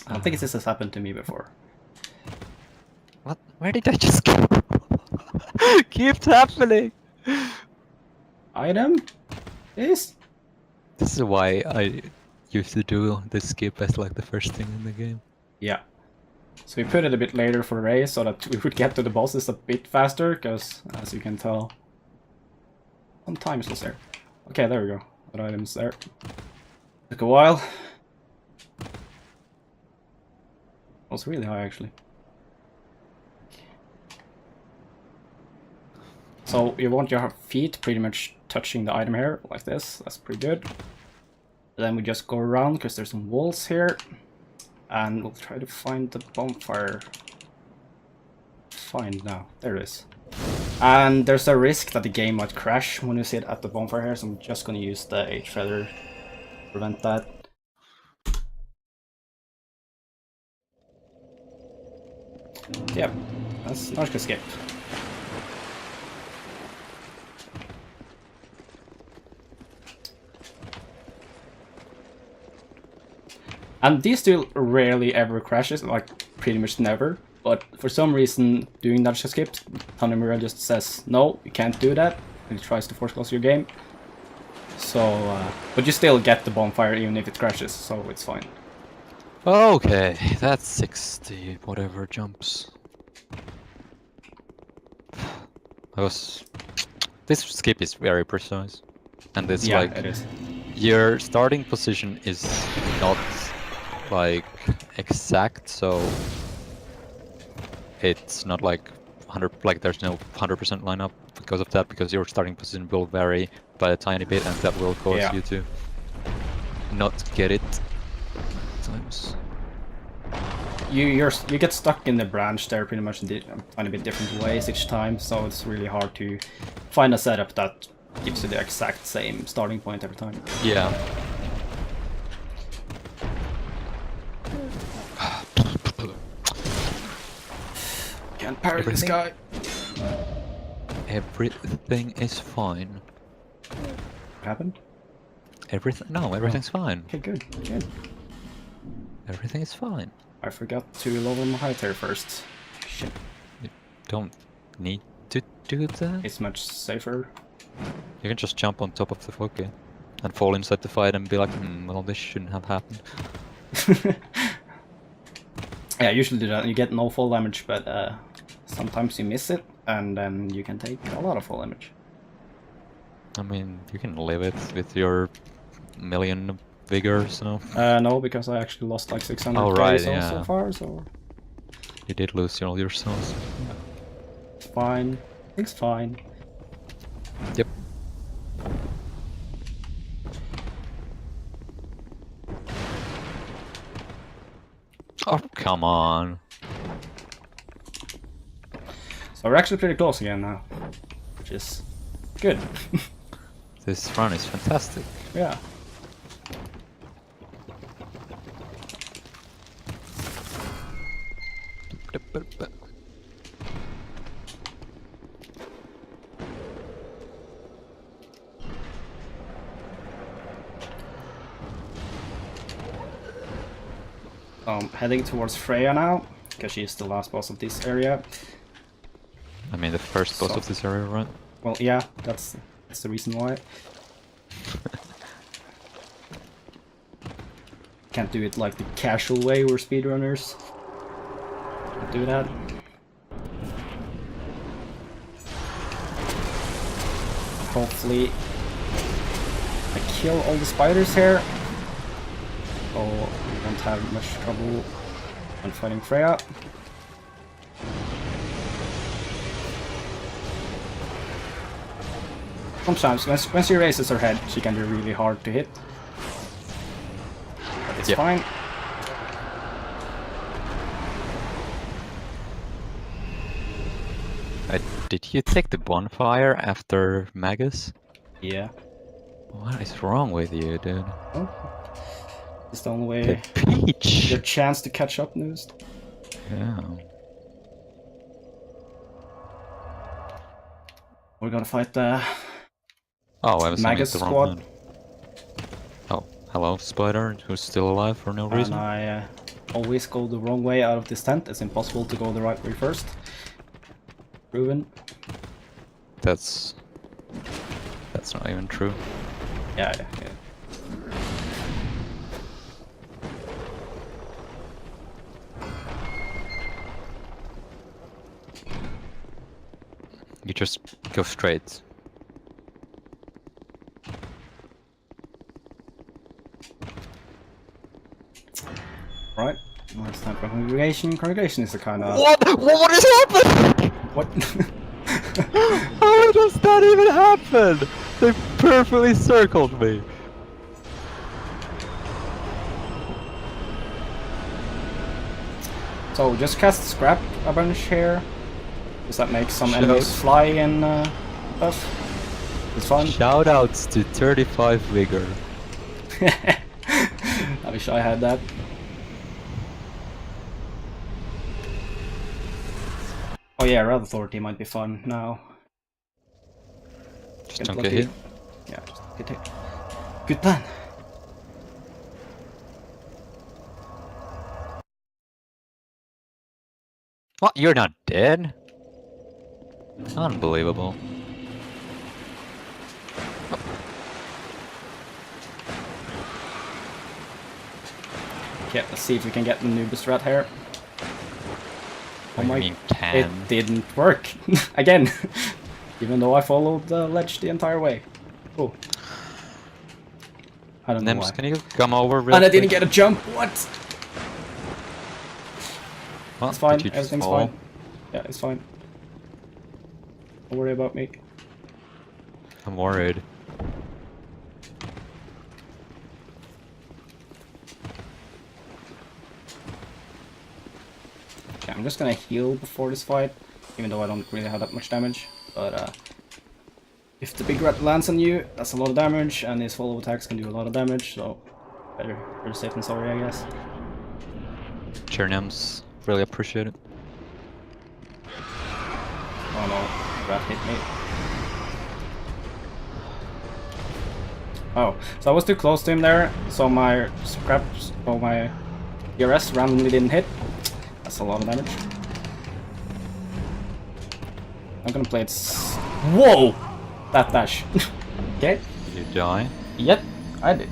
I don't think this has happened to me before. What? Where did I just go? Keeps happening! Item? Is? This is why I used to do the skip as like the first thing in the game. Yeah. So we put it a bit later for race so that we would get to the bosses a bit faster, because as you can tell, sometimes it's there. Okay, there we go. What items there? Took a while. Was really high actually. So you want your feet pretty much touching the item here, like this. That's pretty good. Then we just go around because there's some walls here. And we'll try to find the bonfire. Find now. There it is. And there's a risk that the game might crash when you sit at the bonfire here, so I'm just gonna use the H-Feather to prevent that. Yep, that's not a skip. And these two rarely ever crashes, like pretty much never. But for some reason, doing that skip, Tanimura just says, no, you can't do that. And he tries to force close your game. So, but you still get the bonfire even if it crashes, so it's fine. Okay, that's 60 whatever jumps. This skip is very precise. And it's Yeah, like it is. your starting position is not like exact, so it's not like 100, like there's no 100% lineup because of that, because your starting position will vary by a tiny bit, and that will cause you to not get it times. You get stuck in the branch there pretty much in a tiny bit different ways each time, so it's really hard to find a setup that gives you the exact same starting point every time. Yeah. Can't parry this guy. Everything is fine. What happened? Everything? No, everything's fine. Okay, good, good. Everything is fine. I forgot to lower my height here first. Shit. You don't need to do that. It's much safer. You can just jump on top of the Floki and fall inside the fight and be like, well, this shouldn't have happened. Yeah, I usually do that. You get no fall damage, but sometimes you miss it, and then you can take a lot of fall damage. I mean, you can live it with your million vigor, so... No, because I actually lost like 600 Oh, right, souls yeah. so far, so... You did lose all your souls. It's fine. It's fine. Yep. Oh, come on. So we're actually pretty close again now, which is good. This run is fantastic. Yeah. Heading towards Freya now, because she's the last boss of this area. I mean, the first boss of this area, right? Well, yeah, that's the reason why. Can't do it like the casual way where speedrunners do that. Hopefully I kill all the spiders here, so we won't have much trouble when fighting Freya. Sometimes when she raises her head, she can be really hard to hit. But it's fine. Did you take the bonfire after Magus? Yeah. What is wrong with you, dude? Oh. It's the only way. The peach! Your chance to catch up, Noobest. Yeah. We're gonna fight the Oh, I was Magus the wrong squad. one. Oh, hello, Spider, who's still alive for no reason. And I always go the wrong way out of this tent. It's impossible to go the right way first. Proven. That's not even true. Yeah. You just go straight. Right. Now it's time for congregation. Congregation is a kind of... What is happening? What? How does that even happen? They perfectly circled me. So just cast scrap a bunch here. Does that make some Shout. enemies fly and stuff? It's fun. Shoutouts to 35 Vigor. I wish I had that. Oh yeah, Red Authority might be fun now. Just don't get hit. Yeah, just get hit. Good plan. What? You're not dead? Unbelievable. Okay, let's see if we can get the Noobest rat here. Oh my, it didn't work. Again. Even though I followed the ledge the entire way. Oh. I don't know why. Can you come over real And I quick? didn't get a jump, what? What? It's fine, Did you just everything's fall? fine. Yeah, it's fine. Don't worry about me. I'm worried. Okay, I'm just gonna heal before this fight, even though I don't really have that much damage. But if the big rat lands on you, that's a lot of damage, and his follow attacks can do a lot of damage, so better safe than sorry, I guess. Cherniums, really appreciate it. Oh no, rat hit me. Oh, so I was too close to him there, so my scraps, or my ERS randomly didn't hit. That's a lot of damage. I'm gonna play it Whoa! That dash. Okay. Did you die? Yep, I did.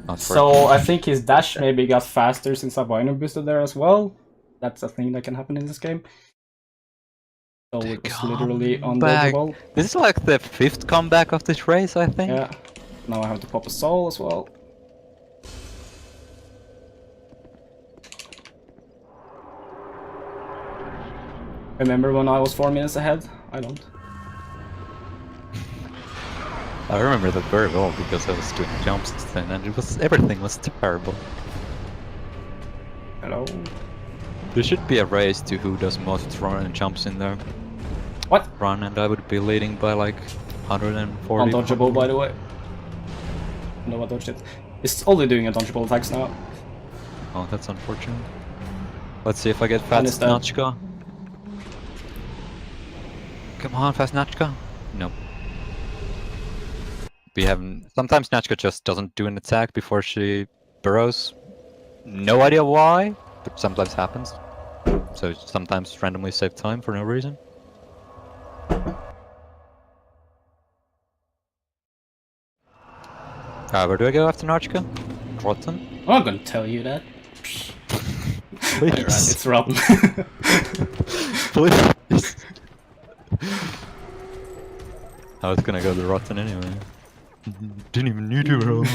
Not So I think his dash maybe got faster since I binary boosted there as well. That's a thing that can happen in this game. So it was literally Comeback. undodgeable. This is like the 5th comeback of this race, I think. Yeah. Now I have to pop a soul as well. Remember when I was 4 minutes ahead? I don't. I remember that very well because I was doing jumps then and everything was terrible. Hello? There should be a race to who does most run and jumps in there. What? Run, and I would be leading by like 140. Undodgeable, by the way. No, I dodged it. It's only doing undodgeable attacks now. Oh, that's unfortunate. Let's see if I get Fast Understand. Nachka. Come on, Fast Nachka. Nope. We haven't. Sometimes Nachka just doesn't do an attack before she burrows. No idea why, but sometimes happens. So sometimes randomly save time for no reason. Where do I go after Nachka? Rotten? I'm not gonna tell you that. Please. It's rotten. Please. I was gonna go to Rotten anyway. Didn't even need to roll.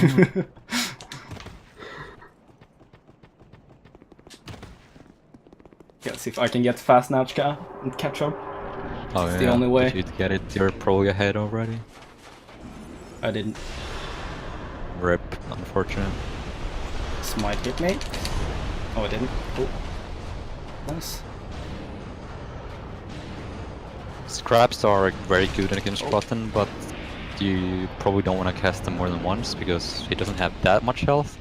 Let's see if I can get fast Nachka and catch up. Oh, It's the only way. If you'd get it, you're probably ahead already. I didn't. Rip, unfortunate. This might hit me. Oh, it didn't. Cool. Nice. Scraps are very good against Rotten, but you probably don't want to cast them more than once because he doesn't have that much health.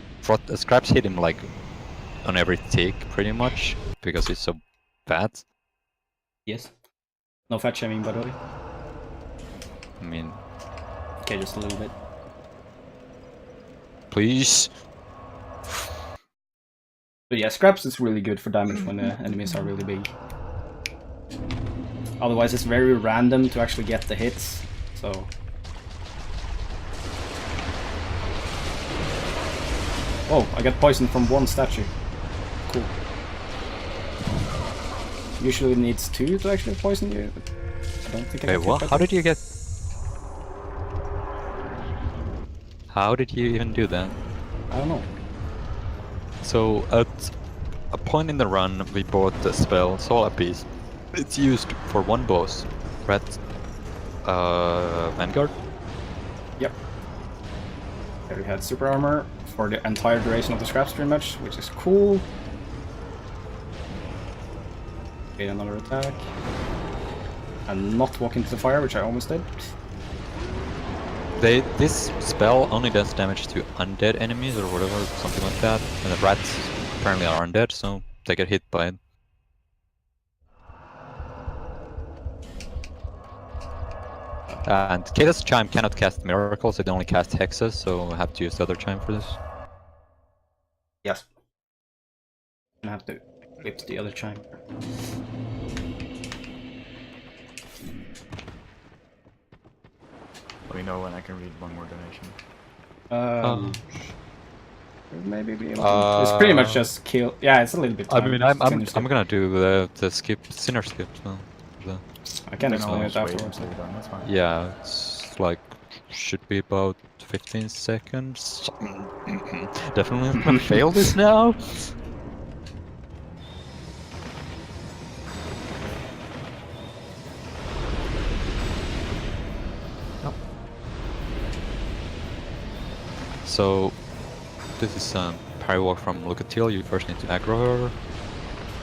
Scraps hit him like on every tick pretty much because he's so bad. Yes. No fat shaming, by the way. I mean, Okay, just a little bit. please. But yeah, scraps is really good for damage when the enemies are really big. Otherwise, it's very random to actually get the hits. So. Oh, I got poisoned from one statue. Cool. Usually it needs 2 to actually poison you, but I don't think I Wait, got what? hit by How that. did you get... How did you even do that? I don't know. So, at a point in the run, we bought the spell Soul Piece. It's used for one boss, Red Vanguard. Yep. There we had super armor for the entire duration of the scrap stream match, which is cool. Get another attack. And not walk into the fire, which I almost did. This spell only does damage to undead enemies or whatever, something like that. And the rats apparently are undead, so they get hit by it. And Kata's Chime cannot cast miracles, it only casts hexes, so I have to use the other chime for this. Yes. I have to equip the other chime. Let me know when I can read one more donation. Maybe be able to. It's pretty much just kill. Yeah, it's a little bit. I mean, I'm skip. gonna do the sinner skip. So I can Then explain I'll it just wait afterwards. until you're done, that's fine. yeah, it's like should be about 15 seconds. Definitely not gonna fail this now. So this is parry walk from Lucatil. You first need to aggro her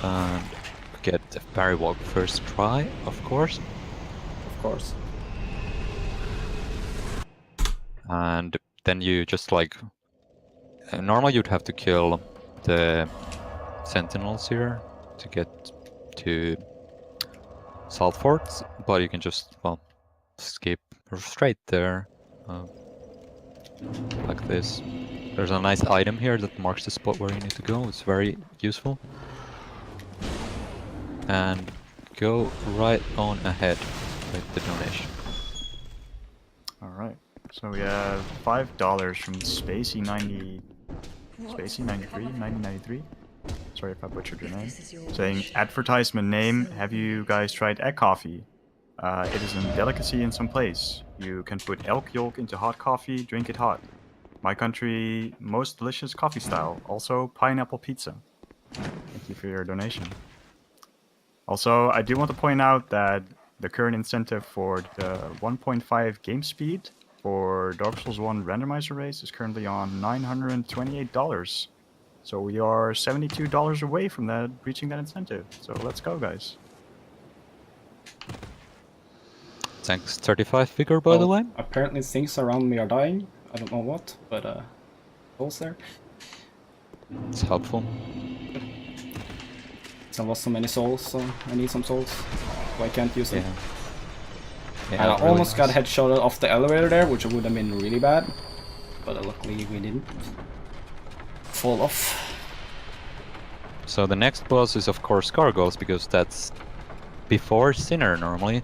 and get the parry walk first try, of course. Of course. And then you just like normally you'd have to kill the sentinels here to get to Salt Forts, but you can just skip straight there like this. There's a nice item here that marks the spot where you need to go. It's very useful. And go right on ahead with the donation. Alright, so we have $5 from Spacey93, 1993. Sorry if I butchered your name. Saying, advertisement name, have you guys tried egg coffee? It is a delicacy in some place. You can put elk yolk into hot coffee, drink it hot. My country, most delicious coffee style. Also, pineapple pizza. Thank you for your donation. Also, I do want to point out that the current incentive for the 1.5 game speed for Dark Souls 1 randomizer race is currently on $928. So we are $72 away from that, reaching that incentive. So let's go, guys. Thanks, 35 figure, by the way. Apparently things around me are dying. I don't know what, but souls there. It's helpful. I lost so many souls, so I need some souls. So I can't use them. Yeah, And I really almost got nice. headshotted off the elevator there, which would have been really bad. But luckily we didn't fall off. So the next boss is of course Gargoyles, because that's before Sinner normally.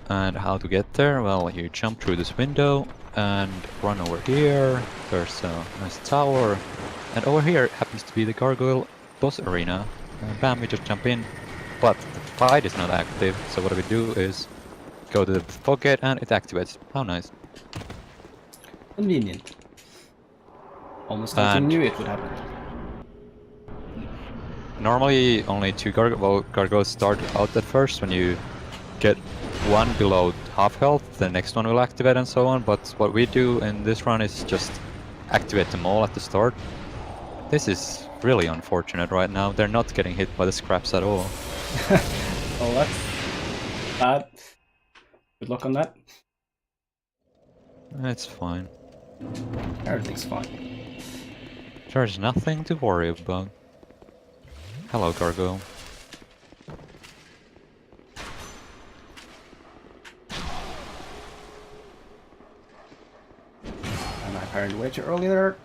And how to get there? Well, you jump through this window and run over here. There's a nice tower. And over here happens to be the Gargoyle boss arena. And bam, we just jump in. But the fight is not active, so what we do is go to the fog gate and it activates. How nice. Convenient. Almost like you And knew it would happen. normally only 2 gargoyles start out at first. When you get one below half health, the next one will activate and so on. But what we do in this run is just activate them all at the start. This is really unfortunate right now. They're not getting hit by the scraps at all. Oh, that's bad. Good luck on that. It's fine. Everything's fine. There's nothing to worry about. Hello, Gargoyle. And I parried way too early there.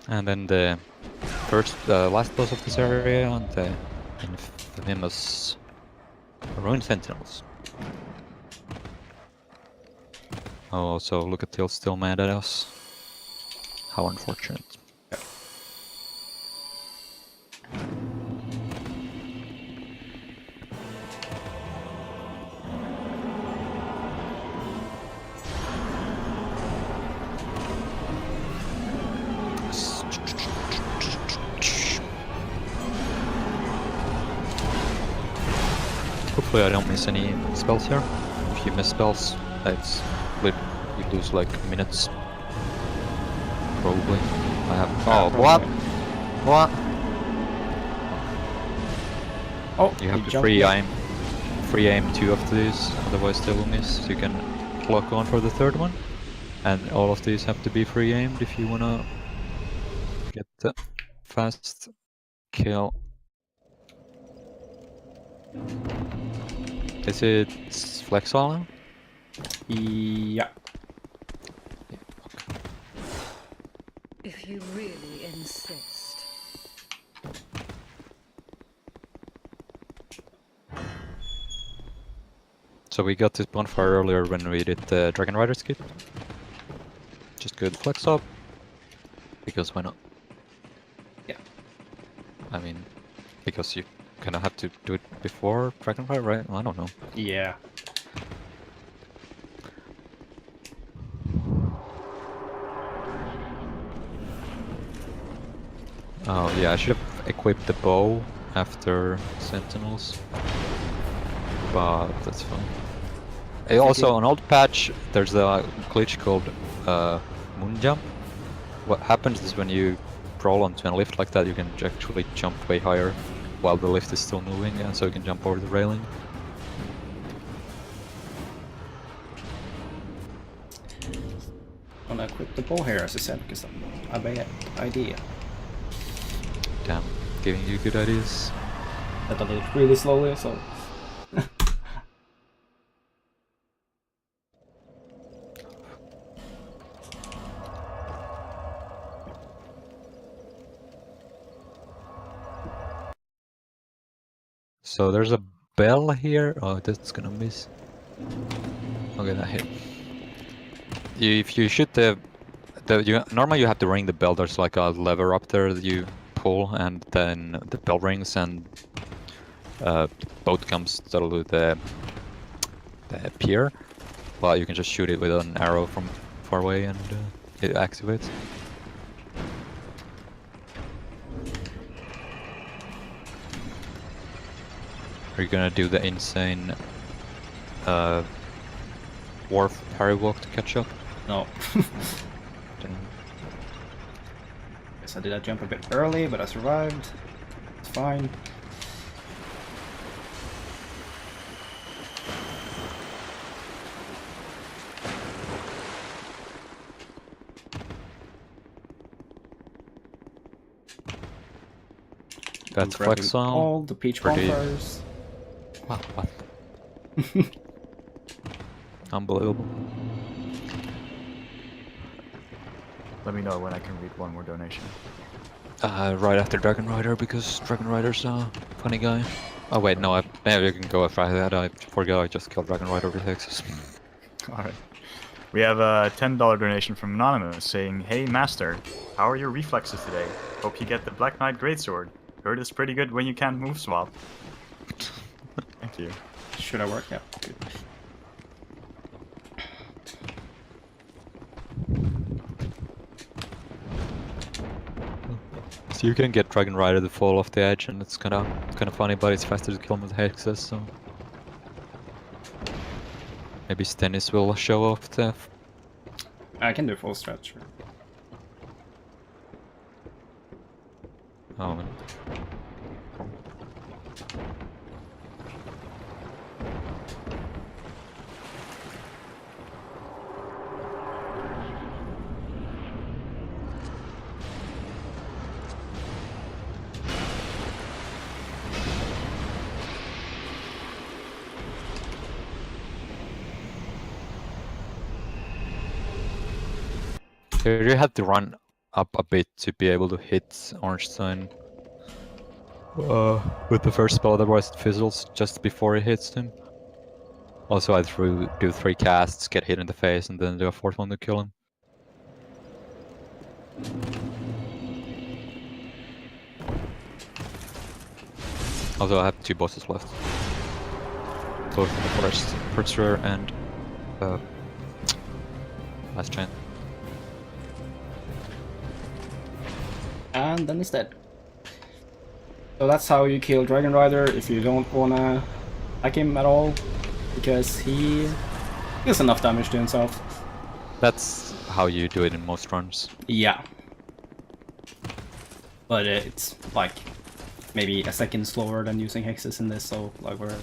And then the last boss of this area, and the infamous Ruined Sentinels. Oh, so look at Till still mad at us. How unfortunate. Hopefully I don't miss any spells here. If you miss spells, it's you lose like minutes. Probably. I have. Oh, probably. what? Oh, You have to jumped free aim 2 of these, otherwise they will miss. You can lock on for the third one, and all of these have to be free aimed if you wanna get the fast kill. Is it Flexall now? Yeah. If you really insist. So we got this bonfire earlier when we did the Dragon Rider skip. Just good flex up. Because why not? Yeah. I mean, because you kinda have to do it before Dragon Rider, right? I don't know. Yeah. Oh yeah, I should have equipped the bow after Sentinels. But that's fine. Also, on old patch, there's a glitch called Moon Jump. What happens is when you roll onto a lift like that, you can actually jump way higher while the lift is still moving, and so you can jump over the railing. I'm gonna equip the bow here, as I said, because I bad idea. Damn, giving you good ideas. That I did it really slowly, so. So there's a bell here. Oh, that's gonna miss. Okay, that hit. If you shoot normally you have to ring the bell. There's like a lever up there that you pull, and then the bell rings, and boat comes to the pier. But you can just shoot it with an arrow from far away, and it activates. Are you gonna do the insane wharf parry walk to catch up? No. Guess I did that jump a bit early, but I survived. It's fine. That's Grabbing Flexall. all the peach Pretty- bonfires. Wow, what? Unbelievable. Let me know when I can read one more donation. Right after Dragon Rider, because Dragon Rider's a funny guy. Oh wait, no, maybe I can go after that. I forgot I just killed Dragon Rider with hexes. Alright. We have a $10 donation from Anonymous saying, "Hey Master, how are your reflexes today? Hope you get the Black Knight Greatsword. Heard it's pretty good when you can't move swap." Thank you. Should I work? Yeah. Good. So you can get Dragon Rider to fall off the edge, and it's kind of funny, but it's faster to kill him with hexes. So maybe Stennis will show off the. I can do full stretch. Sure. Oh man. Here you have to run up a bit to be able to hit orange sign with the first spell, otherwise it fizzles just before it hits him. Also, I do 3 casts, get hit in the face, and then do a 4th one to kill him. Also, I have 2 bosses left. Both in the forest, Pursuer and Last Giant. And then he's dead. So that's how you kill Dragon Rider if you don't wanna attack him at all, because he deals enough damage to himself. That's how you do it in most runs. Yeah. But it's like maybe a second slower than using hexes in this, so like we're...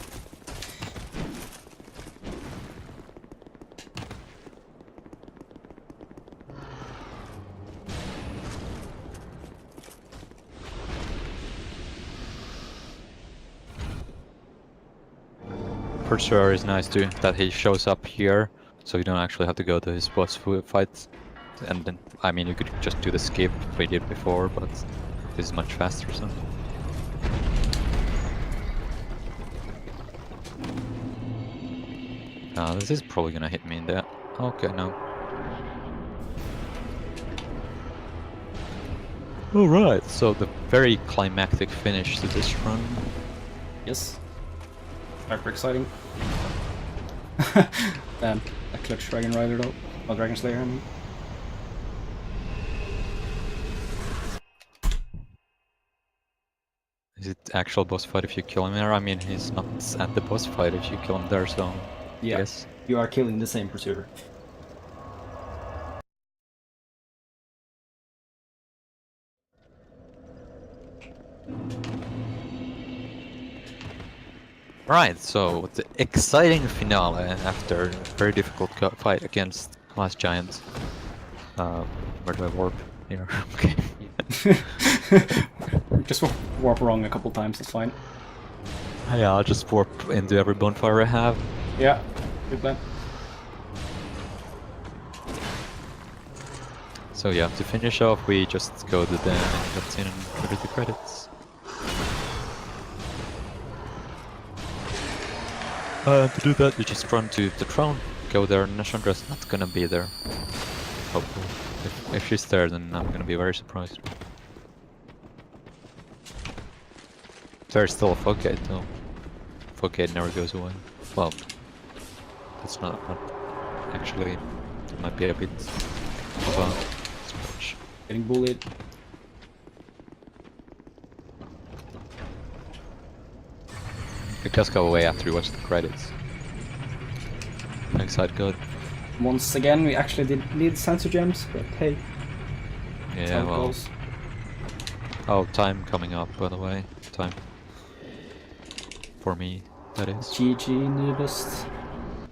Pursuer is nice too, that he shows up here, so you don't actually have to go to his boss fight. And then, I mean, you could just do the skip we did before, but this is much faster, so. This is probably gonna hit me in there. Okay, no. Alright, so the very climactic finish to this run. Yes. Super exciting. Damn, a clutch Dragon Rider though. Oh, Dragon Slayer, I mean. Is it actual boss fight if you kill him there? I mean, he's not at the boss fight if you kill him there, so... Yeah, yes. You are killing the same Pursuer. Right, so the exciting finale after a very difficult fight against Last Giant. Where do I warp? Here, okay. Just warp wrong a couple times, that's fine. Yeah, I'll just warp into every bonfire I have. Yeah, good plan. So yeah, to finish off, we just go to the cutscene and read the credits. To do that, you just run to the throne, go there, and Nashandra's not gonna be there. Hopefully. If she's there, then I'm gonna be very surprised. There's still a Fogate though. Fogate never goes away. Well, that's not actually, it might be a bit of a stretch. Getting bullied. It does go away after you watch the credits. Thanks, side good. Once again, we actually did need sensor gems, but hey. Yeah, well. Oh, time coming up, by the way. Time. For me, that is. GG, Noobest.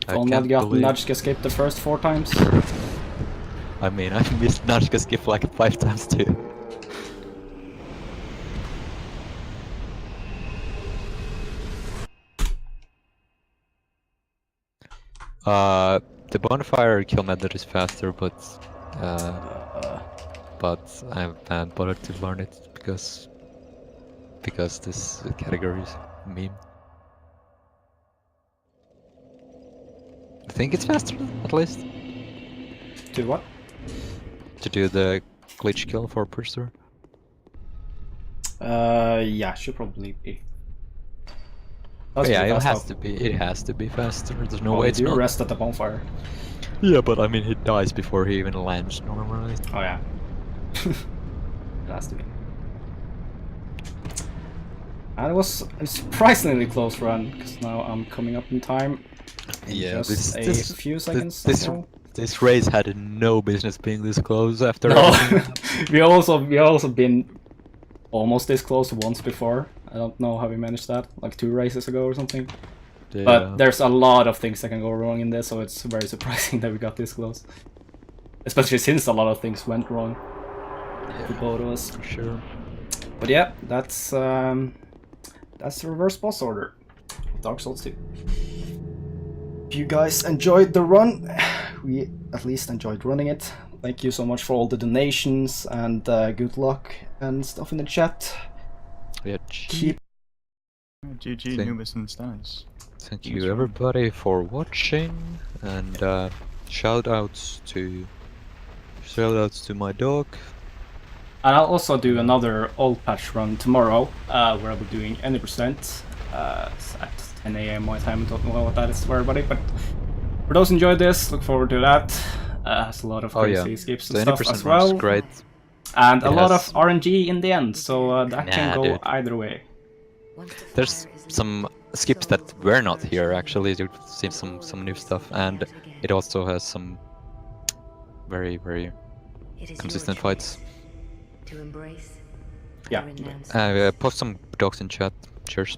I Conrad can't got believe... Nudge escape the first 4 times. I mean, I missed Nudge skip like 5 times too. The bonfire kill method is faster, but I haven't bothered to learn it because this category is meme. I think it's faster, at least. To what? To do the glitch kill for Pursuer. Yeah, should probably be. Yeah, it has to be. It has to be faster. There's no way it's not. not. Rest at the bonfire. Yeah, but I mean, he dies before he even lands normally. Oh yeah. It has to be. And it was a surprisingly close run, because now I'm coming up in time. Yeah, Just a few seconds. This race had no business being this close after. No. we also been almost this close once before. I don't know how we managed that, like 2 races ago or something. Yeah. But there's a lot of things that can go wrong in this, so it's very surprising that we got this close. Especially since a lot of things went wrong for both of us. For sure. But yeah, that's the reverse boss order of Dark Souls 2. If you guys enjoyed the run, we at least enjoyed running it. Thank you so much for all the donations and good luck and stuff in the chat. Yeah, Keep GG, Thank- Noobest and Stennis. Thank Nice you run. everybody for watching, and shout outs to my dog. And I'll also do another old patch run tomorrow, where I'll be doing any percent at 10 AM my time. I don't know what that is for everybody, but for those who enjoyed this, look forward to that. Has a lot of Oh, yeah. crazy skips The and any stuff as percent run's well, great. and It a lot has- of RNG in the end, so that can Nah, go dude. either way. There's some skips that were not here actually. You've seen some new stuff, and it also has some very consistent fights. To embrace Yeah. or renounce. Post some dogs in chat. Cheers.